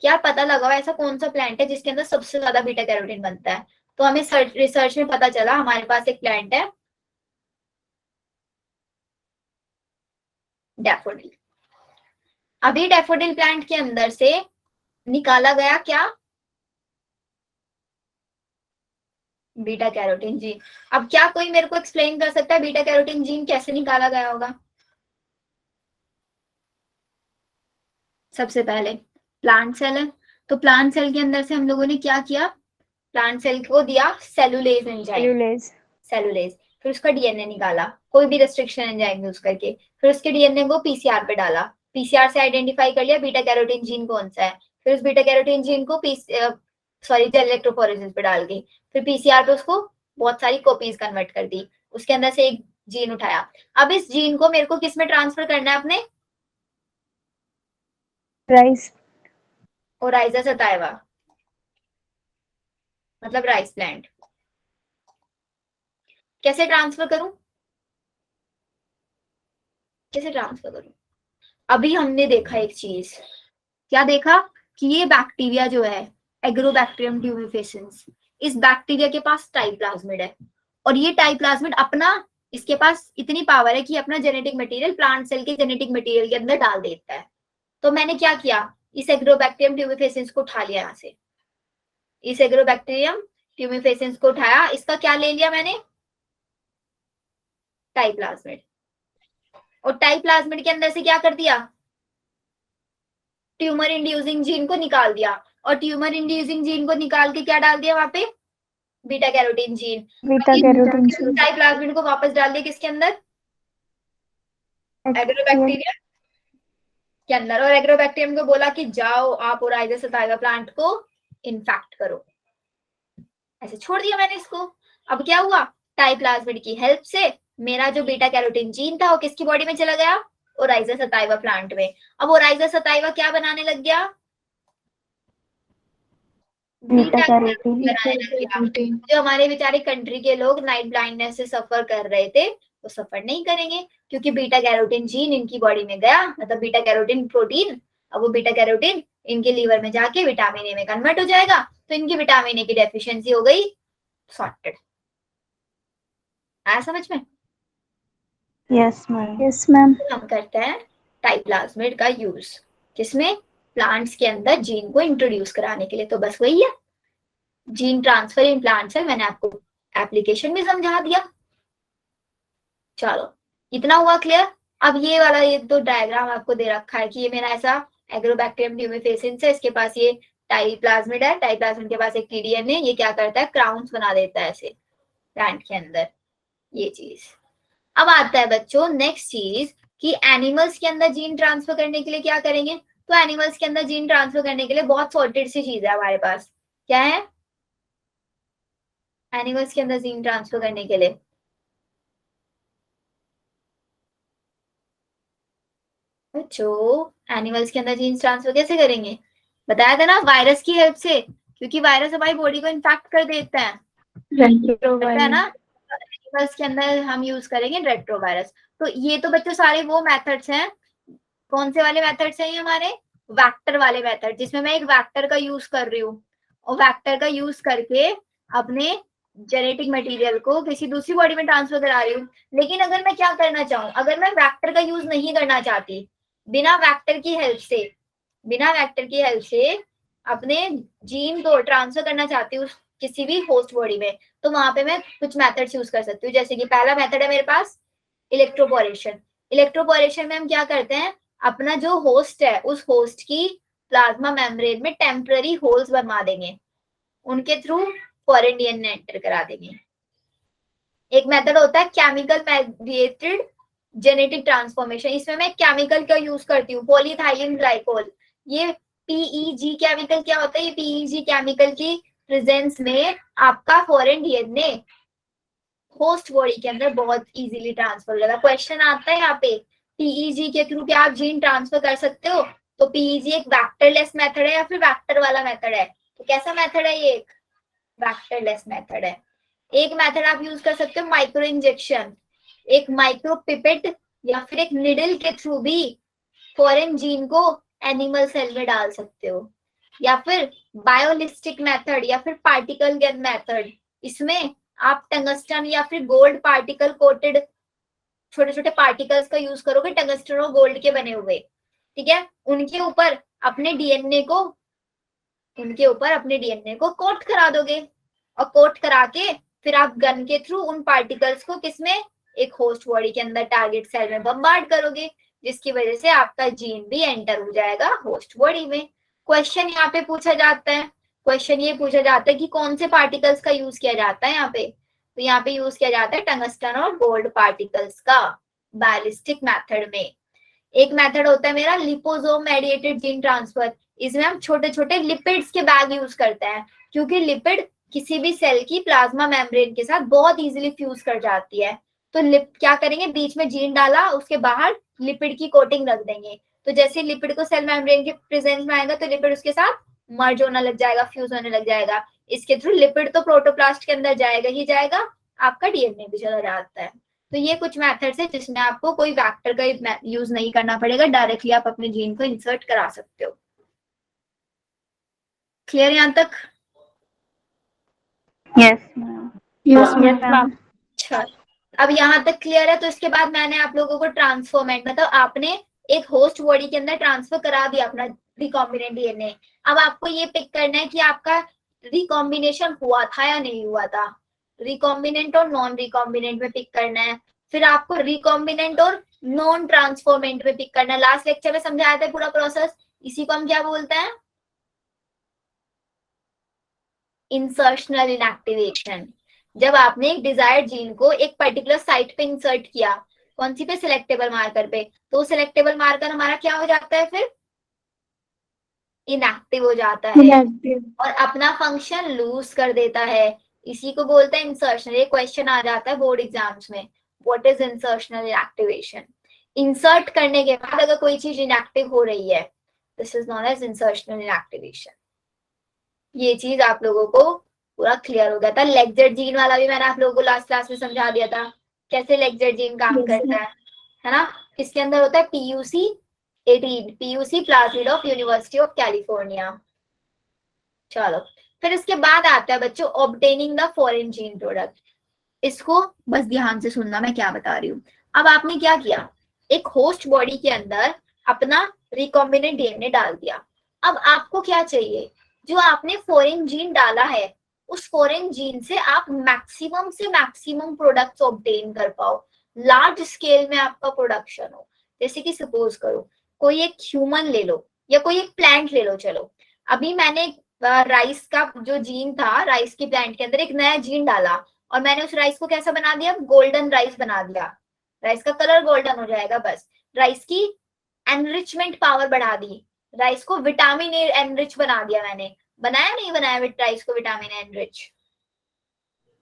क्या पता लगा ऐसा कौन सा प्लांट है जिसके अंदर सबसे ज्यादा बीटा कैरोटीन बनता है। तो हमें रिसर्च में पता चला हमारे पास एक प्लांट है डैफोडिल। अभी डैफोडिल प्लांट के अंदर से निकाला गया क्या, बीटा कैरोटीन जीन। अब क्या कोई मेरे को एक्सप्लेन कर सकता है बीटा कैरोटीन जीन कैसे निकाला गया होगा। सबसे पहले प्लांट सेल है, तो प्लांट सेल के अंदर से हम लोगों ने क्या किया, प्लांट सेल को दिया सेलुलेज एंजाइम, Cellulase. सेलुलेज, फिर उसका डीएनए निकाला कोई भी रेस्ट्रिक्शन एंजाइम यूज करके, फिर उसके डीएनए को पीसीआर पे डाला, पीसीआर से आइडेंटिफाई कर लिया बीटा कैरोटीन जीन कौन सा है, फिर उस बीटा कैरोटीन जीन को जेल इलेक्ट्रोफोरेसिस पे डाल दी, फिर पीसीआर पे उसको बहुत सारी कॉपीज कन्वर्ट कर दी, उसके अंदर से एक जीन उठाया। अब इस जीन को मेरे को किस में ट्रांसफर करना है अपने, Rice. ओराइजा सटाइवा, मतलब राइस प्लांट। कैसे ट्रांसफर करूं, कैसे ट्रांसफर करूं, अभी हमने देखा एक चीज, क्या देखा कि ये बैक्टीरिया जो है एग्रोबैक्टीरियम ट्यूबिफेसिएंस, इस बैक्टीरिया के पास टाइप्लाज्मिड है, और ये टाइप्लाज्मिड अपना, इसके पास इतनी पावर है कि अपना जेनेटिक मटेरियल प्लांट सेल के जेनेटिक मटेरियल के अंदर डाल देता है। तो मैंने क्या किया, इस एग्रोबैक्टीरियम ट्यूबिफेसिएंस को उठा लिया यहाँ से, इस एग्रोबैक्टीरियम ट्यूबिफेसिएंस को उठाया, इसका क्या ले लिया मैंने, टाइप्लाज्मिड, और टाइप्लाज्मिड के अंदर से क्या कर दिया, ट्यूमर इंड्यूसिंग जीन को निकाल दिया, और ट्यूमर इंड्यूसिंग जीन को निकाल के क्या डाल दिया वहां पे, beta carotene gene. Beta carotene. gene. टाइप्लाज्मिड को वापस डाल दिया किसके अंदर, एग्रोबैक्टीरियम के अंदर, और एग्रोबैक्टीरियम को बोला कि जाओ आप ओराइजा सटाइवा प्लांट को इन्फेक्ट करो, ऐसे छोड़ दिया मैंने इसको। अब क्या हुआ, टाइप्लाज्मिड की हेल्प से मेरा जो बीटा कैरोटीन जीन था वो किसकी बॉडी में चला गया, ओराइजा सटाइवा प्लांट में। अब ओराइजा सटाइवा क्या बनाने लग गया, बीटा कैरोटीन। बनाने लग गया। जो हमारे बेचारे कंट्री के लोग नाइट ब्लाइंडनेस से सफर कर रहे थे वो सफर नहीं करेंगे, क्योंकि बीटा कैरोटीन जीन इनकी बॉडी में गया, मतलब बीटा कैरोटीन प्रोटीन, अब वो बीटा कैरोटीन इनके लीवर में जाके विटामिन ए में कन्वर्ट हो जाएगा, तो इनकी विटामिन ए की डेफिशिएंसी हो गई सॉर्टेड। आया समझ में, यस मैम। Yes, ma'am. हम करते हैं टाइप्लाज्मिड का यूज किसमें, प्लांट्स के अंदर जीन को इंट्रोड्यूस कराने के लिए। तो बस वही है, जीन ट्रांसफर इन प्लांट्स है, मैंने आपको एप्लीकेशन भी समझा दिया। चलो इतना हुआ क्लियर। अब ये वाला ये तो डायग्राम आपको दे रखा है कि ये मेरा ऐसा एग्रोबैक्टीरियम ट्यूबिफेसिएंस है, इसके पास ये टाइप्लाज्मिड है, टाइप्लाज्मिड के पास एक टीडीएन है, ये क्या करता है क्राउन्स बना देता है ऐसे प्लांट के अंदर, ये चीज। अब आता है बच्चों नेक्स्ट चीज कि एनिमल्स के अंदर जीन ट्रांसफर करने के लिए क्या करेंगे। तो एनिमल्स के अंदर जीन ट्रांसफर करने के लिए बहुत सॉर्टेड सी चीज है हमारे पास, क्या है एनिमल्स के अंदर जीन ट्रांसफर करने के लिए, बच्चों एनिमल्स के अंदर जीन ट्रांसफर कैसे करेंगे, बताया था ना वायरस की हेल्प से, क्योंकि वायरस हमारी बॉडी को इन्फेक्ट कर देता है, पता है ना। एनिमल्स के अंदर हम यूज करेंगे रेट्रोवायरस। तो ये तो बच्चों सारे वो मेथड्स हैं, कौन से वाले मेथड्स हैं ये हमारे, वैक्टर वाले मेथड, जिसमें मैं एक वैक्टर का यूज कर रही हूँ। और वेक्टर का यूज करके अपने जेनेटिक मटेरियल को किसी दूसरी बॉडी में ट्रांसफर करा रही हूँ। लेकिन अगर मैं क्या करना चाहूँ, अगर मैं वेक्टर का यूज नहीं करना चाहती, बिना वेक्टर की हेल्प से अपने जीन को ट्रांसफर करना चाहती हूँ किसी भी होस्ट बॉडी में, तो वहां पे मैं कुछ मेथड्स यूज कर सकती हूँ। जैसे कि पहला मेथड है मेरे पास इलेक्ट्रोपोरेशन। इलेक्ट्रोपोरेशन में हम क्या करते हैं, अपना जो होस्ट है उस होस्ट की प्लाज्मा मेम्ब्रेन में टेम्पररी होल्स बनवा देंगे, उनके थ्रू फॉरेन डीएनए एंटर करा देंगे। एक मेथड होता है केमिकल मेडिएटेड जेनेटिक ट्रांसफॉर्मेशन। इसमें मैं केमिकल का यूज करती हूँ, पॉलीथाइलिन ग्लाइकोल। ये पीईजी केमिकल क्या होता है, ये पीईजी केमिकल की प्रेजेंस में आपका फॉरेन डीएनए होस्ट बॉडी के अंदर बहुत इजीली ट्रांसफर हो जाएगा। क्वेश्चन आता है यहाँ पे, पीईजी के थ्रू क्या आप जीन ट्रांसफर कर सकते हो? तो पीईजी एक वेक्टरलेस मेथड है या फिर वेक्टर वाला मेथड है? तो कैसा मेथड है ये? एक वेक्टरलेस मेथड है। एक मेथड आप यूज कर सकते हो माइक्रो इंजेक्शन, एक माइक्रो पिपेट या फिर एक निडल के थ्रू भी फॉरेन जीन को एनिमल सेल में डाल सकते हो, या फिर बायोलिस्टिक मेथड या फिर पार्टिकल गन मेथड। इसमें आप टंगस्टन या फिर गोल्ड पार्टिकल कोटेड छोटे छोटे पार्टिकल्स का यूज करोगे, टंगस्टन और गोल्ड के बने हुए, ठीक है। उनके ऊपर अपने डीएनए को कोट करा दोगे, और कोट करा के फिर आप गन के थ्रू उन पार्टिकल्स को किसमें, एक होस्ट बॉडी के अंदर टारगेट सेल में बम्बार्ड करोगे, जिसकी वजह से आपका जीन भी एंटर हो जाएगा होस्ट बॉडी में। क्वेश्चन यहाँ पे पूछा जाता है, क्वेश्चन ये पूछा जाता है कि कौन से पार्टिकल्स का यूज किया जाता है यहाँ पे, तो यहाँ पे यूज किया जाता है टंगस्टन और गोल्ड पार्टिकल्स का बैलिस्टिक मेथड में। एक मेथड होता है मेरा लिपोसोम मेडिएटेड जीन ट्रांसफर। इसमें हम छोटे छोटे लिपिड्स के बैग यूज करते हैं, क्योंकि लिपिड किसी भी सेल की प्लाज्मा मेम्ब्रेन के साथ बहुत इजीली फ्यूज कर जाती है। तो क्या करेंगे, बीच में जीन डाला, उसके बाहर लिपिड की कोटिंग रख देंगे, तो जैसे लिपिड को सेल मेम्ब्रेन के प्रेजेंस में आएगा तो लिपिड उसके साथ मर्ज होने लग जाएगा, फ्यूज होने लग जाएगा। इसके थ्रू लिपिड तो प्रोटोप्लास्ट के अंदर जाएगा ही जाएगा, आपका डीएनए भी चला जाता है। तो ये कुछ मेथड्स है जिसमें आपको कोई वेक्टर का यूज नहीं करना पड़ेगा, डायरेक्टली आप अपने जीन को इंसर्ट करा सकते हो। क्लियर यहाँ तक? Yes ma'am. Yes ma'am. अच्छा, अब यहाँ तक क्लियर है। तो इसके बाद मैंने आप लोगों को ट्रांसफॉर्मेट, मतलब आपने एक होस्ट बॉडी के अंदर ट्रांसफर करा दिया अपना रिकॉम्बिनेंट डीएनए। अब आपको ये पिक करना है कि आपका रिकॉम्बिनेशन हुआ था या नहीं हुआ था, रिकॉम्बिनेंट और नॉन रिकॉम्बिनेंट में पिक करना है। फिर आपको रिकॉम्बिनेंट और नॉन ट्रांसफॉर्मेंट में पिक करना है। लास्ट लेक्चर में समझाया था पूरा प्रोसेस, इसी को हम क्या बोलते हैं, इंसर्शनल इनएक्टिवेशन। जब आपने एक डिजायर्ड जीन को एक पर्टिकुलर साइट पे इंसर्ट किया, कौन सी पे, सिलेक्टेबल मार्कर पे, तो सिलेक्टेबल मार्कर हमारा क्या हो जाता है, फिर इनएक्टिव हो जाता है और अपना फंक्शन लूज कर देता है। इसी को बोलते हैं इंसर्शन। ये क्वेश्चन आ जाता है बोर्ड एग्जाम्स में, what is insertional inactivation. Insert करने के बाद अगर कोई चीज इनएक्टिव हो रही है, this is known as insertional inactivation. ये चीज आप लोगों को पूरा क्लियर हो गया था। लेक्जेड जीन वाला भी मैंने आप लोगों को लास्ट क्लास में समझा दिया था, कैसे लेक्जेड जीन काम करता है ना। इसके अंदर होता है PUC 18, PUC plasmid of university of California. चलो, फिर इसके बाद आता है बच्चों obtaining the foreign gene product. इसको बस ध्यान से सुनना मैं क्या बता रही हूँ। अब आपने क्या किया, एक होस्ट बॉडी के अंदर अपना रिकॉम्बिनेंट डीएनए डाल दिया। अब आपको क्या चाहिए, जो आपने फॉरेन जीन डाला है उस फॉरेन जीन से आप मैक्सिमम से मैक्सिमम प्रोडक्ट्स ऑब्टेन कर पाओ, लार्ज स्केल में आपका प्रोडक्शन हो। जैसे कि सपोज करो कोई एक ह्यूमन ले लो या कोई एक प्लांट ले लो। चलो, अभी मैंने राइस का जो जीन था, राइस की प्लांट के अंदर एक नया जीन डाला और मैंने उस राइस को कैसा बना दिया, गोल्डन राइस बना दिया। राइस का कलर गोल्डन हो जाएगा, बस राइस की एनरिचमेंट पावर बढ़ा दी, राइस को विटामिन ए एनरिच बना दिया। मैंने बनाया नहीं बनाया राइस को vitamin A enrich?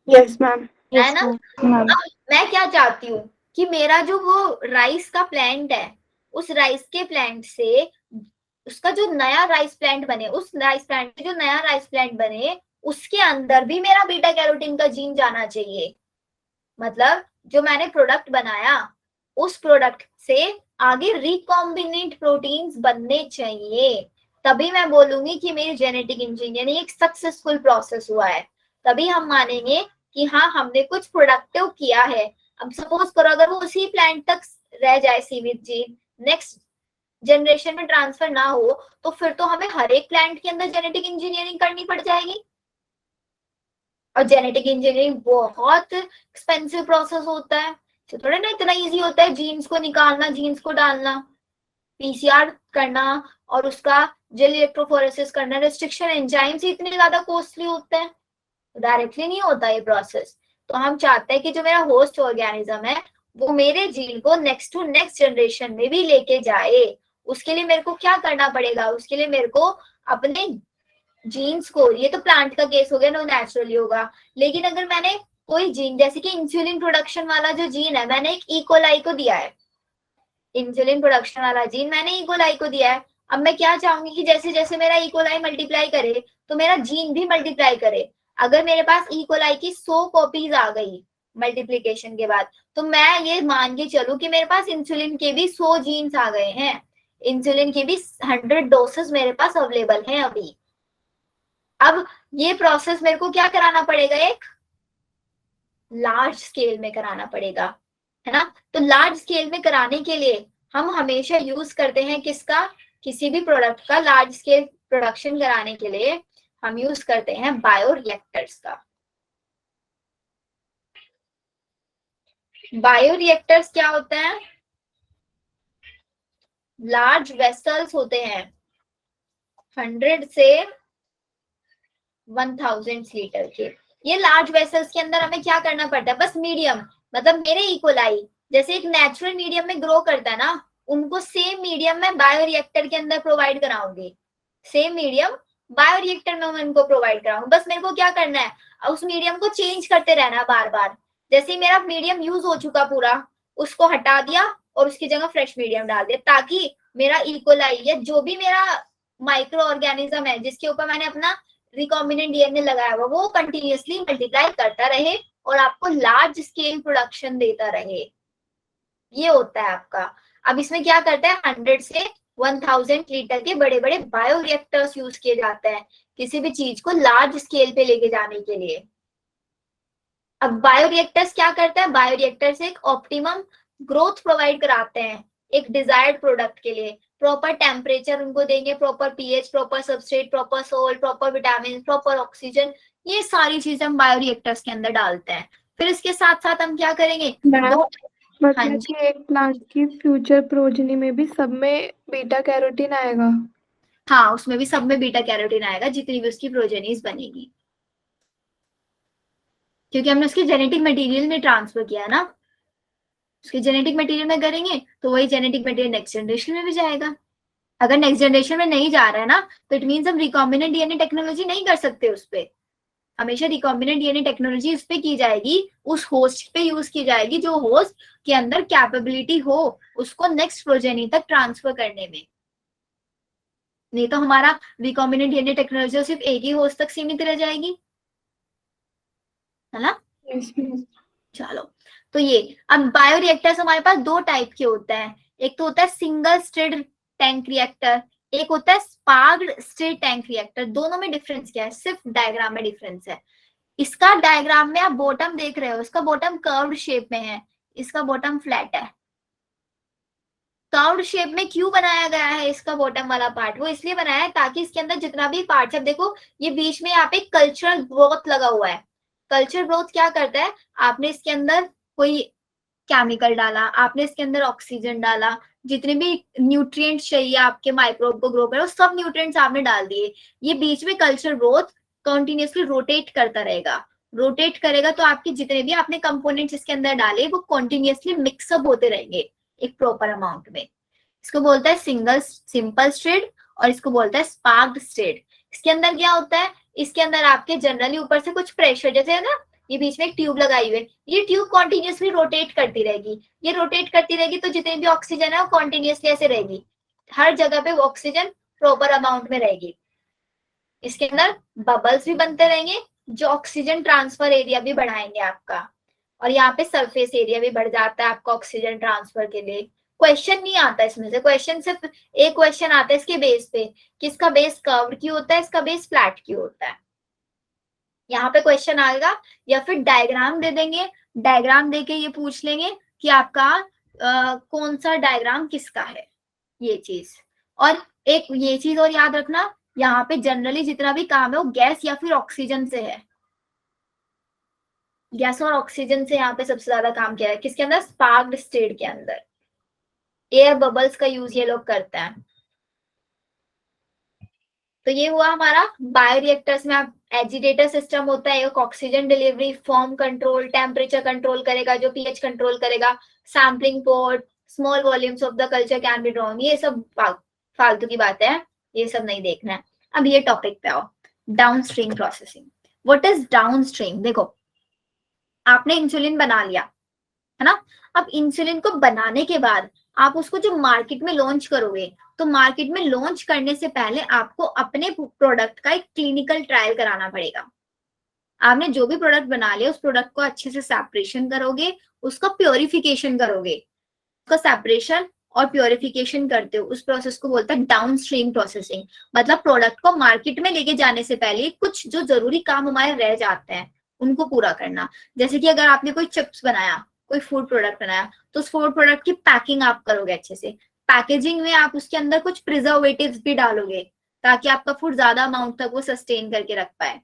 Yes ma'am. है ना। अब मैं क्या चाहती हूँ कि मेरा जो वो राइस का प्लांट है, उस राइस के प्लांट से उसका जो नया राइस प्लांट बने, उस राइस प्लांट में जो नया राइस प्लांट बने उसके अंदर भी मेरा बीटा कैरोटीन का जीन जाना चाहिए। मतलब जो मैंने प्रोडक्ट बनाया उस प्रोडक्ट से आगे रिकॉम्बिनेंट प्रोटीन्स बनने चाहिए, तभी मैं बोलूंगी कि मेरी जेनेटिक इंजीनियरिंग एक सक्सेसफुल प्रोसेस हुआ है, तभी हम मानेंगे कि हाँ हमने कुछ प्रोडक्टिव किया है। अब सपोज करो अगर वो उसी प्लांट तक रह जाए सीमित जीन, नेक्स्ट जनरेशन में ट्रांसफर ना हो, तो फिर तो हमें हर एक प्लांट के अंदर जेनेटिक इंजीनियरिंग करनी पड़ जाएगी। और जेनेटिक इंजीनियरिंग बहुत एक्सपेंसिव प्रोसेस होता है, तो थोड़ा ना इतना इजी होता है जीन्स को निकालना, जीन्स को डालना, पीसीआर करना और उसका जेल इलेक्ट्रोफोरेसिस करना, रेस्ट्रिक्शन एंजाइम्स ही इतने ज्यादा कॉस्टली होते हैं, डायरेक्टली नहीं होता ये प्रोसेस। तो हम चाहते हैं कि जो मेरा होस्ट ऑर्गेनिज्म है वो मेरे जीन को नेक्स्ट टू नेक्स्ट जनरेशन में भी लेके जाए। उसके लिए मेरे को क्या करना पड़ेगा, उसके लिए मेरे को अपने जीन्स को, ये तो प्लांट का केस हो गया ना, नेचुरली होगा, लेकिन अगर मैंने कोई जीन जैसे कि इंसुलिन प्रोडक्शन वाला जो जीन है मैंने एक इकोलाई को दिया है, इंसुलिन प्रोडक्शन वाला जीन मैंने इकोलाई को दिया है, अब मैं क्या चाहूंगी कि जैसे जैसे मेरा इकोलाई मल्टीप्लाई करे तो मेरा जीन भी मल्टीप्लाई करे। अगर मेरे पास इकोलाई की 100 कॉपीज आ गई मल्टीप्लीकेशन के बाद, तो मैं ये मान के चलूं कि मेरे पास इंसुलिन के भी 100 जीन्स आ गए हैं, इंसुलिन के भी 100 डोसेस मेरे पास अवेलेबल हैं अभी। अब ये प्रोसेस मेरे को क्या कराना पड़ेगा, एक लार्ज स्केल में कराना पड़ेगा, है ना। तो लार्ज स्केल में कराने के लिए हम हमेशा यूज करते हैं किसका, किसी भी प्रोडक्ट का लार्ज स्केल प्रोडक्शन कराने के लिए हम यूज करते हैं बायोरिएक्टर्स का। बायोरिएक्टर्स क्या होते हैं, लार्ज वेसल्स होते हैं 100 से 1000 लीटर के। ये लार्ज वेसल्स के अंदर हमें क्या करना पड़ता है, बस मीडियम, मतलब मेरे इकोलाई जैसे एक नेचुरल मीडियम में ग्रो करता है ना, उनको सेम मीडियम में बायोरिएक्टर के अंदर प्रोवाइड कराऊंगी, सेम मीडियम बायोरिएक्टर में मैं उनको प्रोवाइड कराऊंगी। बस मेरे को क्या करना है, उस मीडियम को चेंज करते रहना बार बार, जैसे ही मेरा मीडियम यूज हो चुका पूरा उसको हटा दिया और उसकी जगह फ्रेश मीडियम डाल दिया, ताकि मेरा इकोलाई या जो भी मेरा माइक्रो ऑर्गेनिज्म है जिसके ऊपर मैंने अपना रिकॉम्बिनेंट डीएनए लगाया हुआ वो कंटिन्यूअसली मल्टीप्लाई करता रहे और आपको लार्ज स्केल प्रोडक्शन देता रहे। ये होता है आपका। अब इसमें क्या करता है, 100 से 1000 लीटर के बड़े बड़े बायोरिएक्टर्स यूज किए जाते हैं किसी भी चीज को लार्ज स्केल पे लेके जाने के लिए। अब बायोरिएक्टर्स क्या करता है, बायोरिएक्टर्स एक ऑप्टिमम ग्रोथ प्रोवाइड कराते हैं एक डिजायर्ड प्रोडक्ट के लिए। प्रॉपर टेम्परेचर उनको देंगे, proper pH, proper substrate, proper soil, proper vitamin, proper oxygen, ये सारी चीजें हम बायोरिएक्टर्स के अंदर डालते हैं। फिर इसके साथ साथ हम क्या करेंगे, हाँ मतलब जी, कि एक प्लांट की फ्यूचर प्रोजनी में भी सब में बीटा कैरोटीन आएगा। हाँ उसमें भी सब में बीटा कैरोटीन आएगा जितनी भी उसकी प्रोजेनीज बनेगी, क्योंकि हमने उसके जेनेटिक मटेरियल में ट्रांसफर किया है ना, उसके जेनेटिक मटेरियल में करेंगे तो वही जेनेटिक मटेरियल नेक्स्ट जनरेशन में भी जाएगा। अगर नेक्स्ट जनरेशन में नहीं जा रहा है ना तो इट मीन्स हम रिकॉम्बिनेंट डीएनए टेक्नोलॉजी नहीं कर सकते उस पर। हमेशा रिकॉम्बिनेंट डीएनए टेक्नोलॉजी उस पर की जाएगी, उस होस्ट पे यूज की जाएगी जो होस्ट के अंदर कैपेबिलिटी हो उसको नेक्स्ट प्रोजेनी तक ट्रांसफर करने में। नहीं तो हमारा रिकॉम्बिनेंट डीएनए टेक्नोलॉजी सिर्फ एक ही होस्ट तक सीमित रह जाएगी, है ना। चलो, तो ये अब बायोरिएक्टर्स हमारे पास दो टाइप के होते हैं, एक तो होता है सिंगल स्टिर्ड टैंक रिएक्टर, एक होता है स्पार्क्ड स्टिर्ड टैंक रिएक्टर। दोनों में डिफरेंस क्या है, सिर्फ डायग्राम में डिफरेंस है। इसका डायग्राम में आप बॉटम देख रहे हो, इसका बॉटम कर्व्ड शेप में है, इसका बॉटम फ्लैट है। कर्व्ड शेप में क्यों बनाया गया है इसका बॉटम वाला पार्ट, वो इसलिए बनाया है ताकि इसके अंदर जितना भी पार्ट है, देखो ये बीच में यहाँ पे कल्चरल ग्रोथ लगा हुआ है। कल्चर ग्रोथ क्या करता है, आपने इसके अंदर कोई केमिकल डाला, आपने इसके अंदर ऑक्सीजन डाला, जितने भी न्यूट्रिएंट्स चाहिए आपके माइक्रोब को ग्रो करो सब न्यूट्रिएंट्स आपने डाल दिए। ये बीच में कल्चर ग्रोथ कंटिन्यूअसली रोटेट करता रहेगा, रोटेट करेगा तो आपके जितने भी आपने कंपोनेंट्स इसके अंदर डाले वो कंटिन्यूअसली मिक्सअप होते रहेंगे एक प्रॉपर अमाउंट में। इसको बोलता है सिंगल सिंपल स्ट्रेड और इसको बोलता है स्पार्क्ड स्ट्रेड। इसके अंदर क्या होता है, इसके अंदर आपके जनरली ऊपर से कुछ प्रेशर, जैसे है ना ये बीच में एक ट्यूब लगाई हुई है, ये ट्यूब कॉन्टिन्यूअसली रोटेट करती रहेगी, ये रोटेट करती रहेगी तो जितनी भी ऑक्सीजन है वो कॉन्टिन्यूअसली ऐसे रहेगी, हर जगह पे ऑक्सीजन प्रॉपर अमाउंट में रहेगी। इसके अंदर बबल्स भी बनते रहेंगे जो ऑक्सीजन ट्रांसफर एरिया भी बढ़ाएंगे आपका, और यहाँ पे सरफेस एरिया भी बढ़ जाता है आपका ऑक्सीजन ट्रांसफर के लिए। क्वेश्चन नहीं आता इसमें से, क्वेश्चन सिर्फ एक क्वेश्चन आता है इसके बेस पे कि इसका बेस कर्व्ड क्यों होता है, इसका बेस फ्लैट क्यों होता है। यहाँ पे क्वेश्चन आएगा, या फिर डायग्राम दे देंगे, डायग्राम देके ये पूछ लेंगे कि आपका कौन सा डायग्राम किसका है, ये चीज। और एक ये चीज और याद रखना, यहाँ पे जनरली जितना भी काम है वो गैस या फिर ऑक्सीजन से है। गैस और ऑक्सीजन से यहाँ पे सबसे ज्यादा काम किया है, किसके अंदर, स्पार्क्ड स्टेट के अंदर। एयर बबल्स का यूज ये लोग करते हैं। तो ये हुआ हमारा बायोरिएक्टर्स में। आप एजिटेटर सिस्टम होता है, एक oxygen delivery, form control, temperature control करेगा, जो पीएच कंट्रोल करेगा, sampling port, small volumes of the culture can be drawn. ये सब फालतू की बातें हैं, ये सब नहीं देखना है। अब ये टॉपिक पे आओ, downstream processing. What is downstream? देखो, आपने इंसुलिन बना लिया है ना, अब इंसुलिन को बनाने के बाद आप उसको जो मार्केट में लॉन्च करोगे, तो मार्केट में लॉन्च करने से पहले आपको अपने प्रोडक्ट का एक क्लिनिकल ट्रायल कराना पड़ेगा। आपने जो भी प्रोडक्ट बना लिया उस प्रोडक्ट को अच्छे से सेपरेशन करोगे, उसका प्योरिफिकेशन करोगे। उसका सेपरेशन और प्योरिफिकेशन करते हो, उस प्रोसेस को बोलता है डाउनस्ट्रीम प्रोसेसिंग। मतलब प्रोडक्ट को मार्केट में लेके जाने से पहले कुछ जो जरूरी काम हमारे रह जाते हैं उनको पूरा करना। जैसे कि अगर आपने कोई चिप्स बनाया, कोई फूड प्रोडक्ट बनाया, तो उस फूड प्रोडक्ट की पैकिंग आप करोगे अच्छे से। पैकेजिंग में आप उसके अंदर कुछ प्रिजर्वेटिव्स भी डालोगे ताकि आपका फूड ज्यादा अमाउंट तक वो सस्टेन करके रख पाए,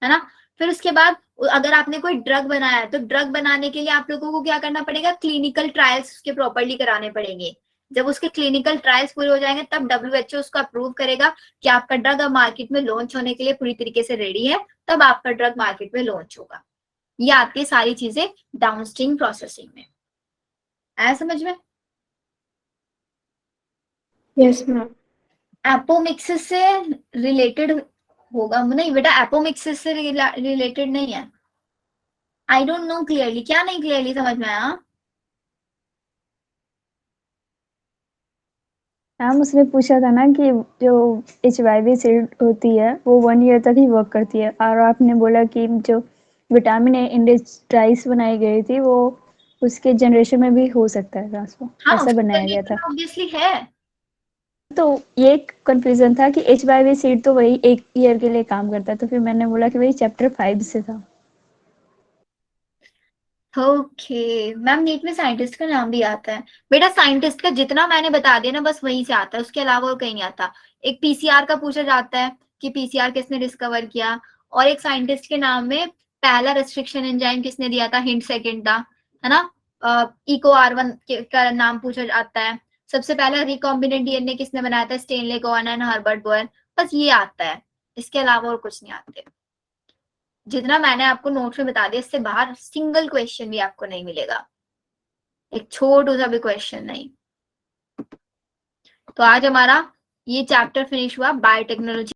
है ना। फिर उसके बाद अगर आपने कोई ड्रग बनाया है, तो ड्रग बनाने के लिए आप लोगों को क्या करना पड़ेगा, क्लिनिकल ट्रायल्स उसके प्रॉपर्ली कराने पड़ेंगे। जब उसके क्लिनिकल ट्रायल्स पूरे हो जाएंगे तब WHO उसको अप्रूव करेगा कि आपका ड्रग अब मार्केट में लॉन्च होने के लिए पूरी तरीके से रेडी है, तब आपका ड्रग मार्केट में लॉन्च होगा। ये आती है सारी चीजें डाउनस्ट्रीम प्रोसेसिंग में। आया समझ में? Yes ma'am. एपोमिक्सिस से रिलेटेड होगा नहीं बेटा, एपोमिक्सिस से रिलेटेड नहीं है। आई डोंट नो क्लियरली, क्या नहीं क्लियरली समझ में आया? मैम उसने पूछा था ना कि जो HIV सीड होती है वो 1 ईयर तक ही वर्क करती है, और आपने बोला कि जो विटामिन ए इंडस्ट्राइज बनाई गई थी वो उसके जनरेशन में भी हो सकता है ट्रांसफर, हाँ, ऐसा बनाया गया था। ऑब्वियसली है। तो ये कंफ्यूजन था कि HIV सीड तो वही 1 ईयर के लिए काम करता है, तो फिर मैंने बोला कि वही चैप्टर 5 से था। ओके मैम, नीट में साइंटिस्ट का नाम भी आता है बेटा। साइंटिस्ट का जितना मैंने बता दिया ना बस वहीं से आता है, उसके अलावा और कहीं नहीं आता। एक PCR का पूछा जाता है कि PCR किसने डिस्कवर किया, और एक साइंटिस्ट के नाम में पहला रेस्ट्रिक्शन एंजाइम किसने दिया था, हिंट सेकंड था, है ना। इको R1 का नाम पूछा जाता है। सबसे पहला रिकॉम्बिनेंट DNA किसने बनाया था, Stanley Cohen and Herbert Boyer. बस ये आता है, इसके अलावा और कुछ नहीं आते। जितना मैंने आपको नोट्स में बता दिया इससे बाहर सिंगल क्वेश्चन भी आपको नहीं मिलेगा, एक छोटा सा भी क्वेश्चन नहीं। तो आज हमारा ये चैप्टर फिनिश हुआ, बायोटेक्नोलॉजी।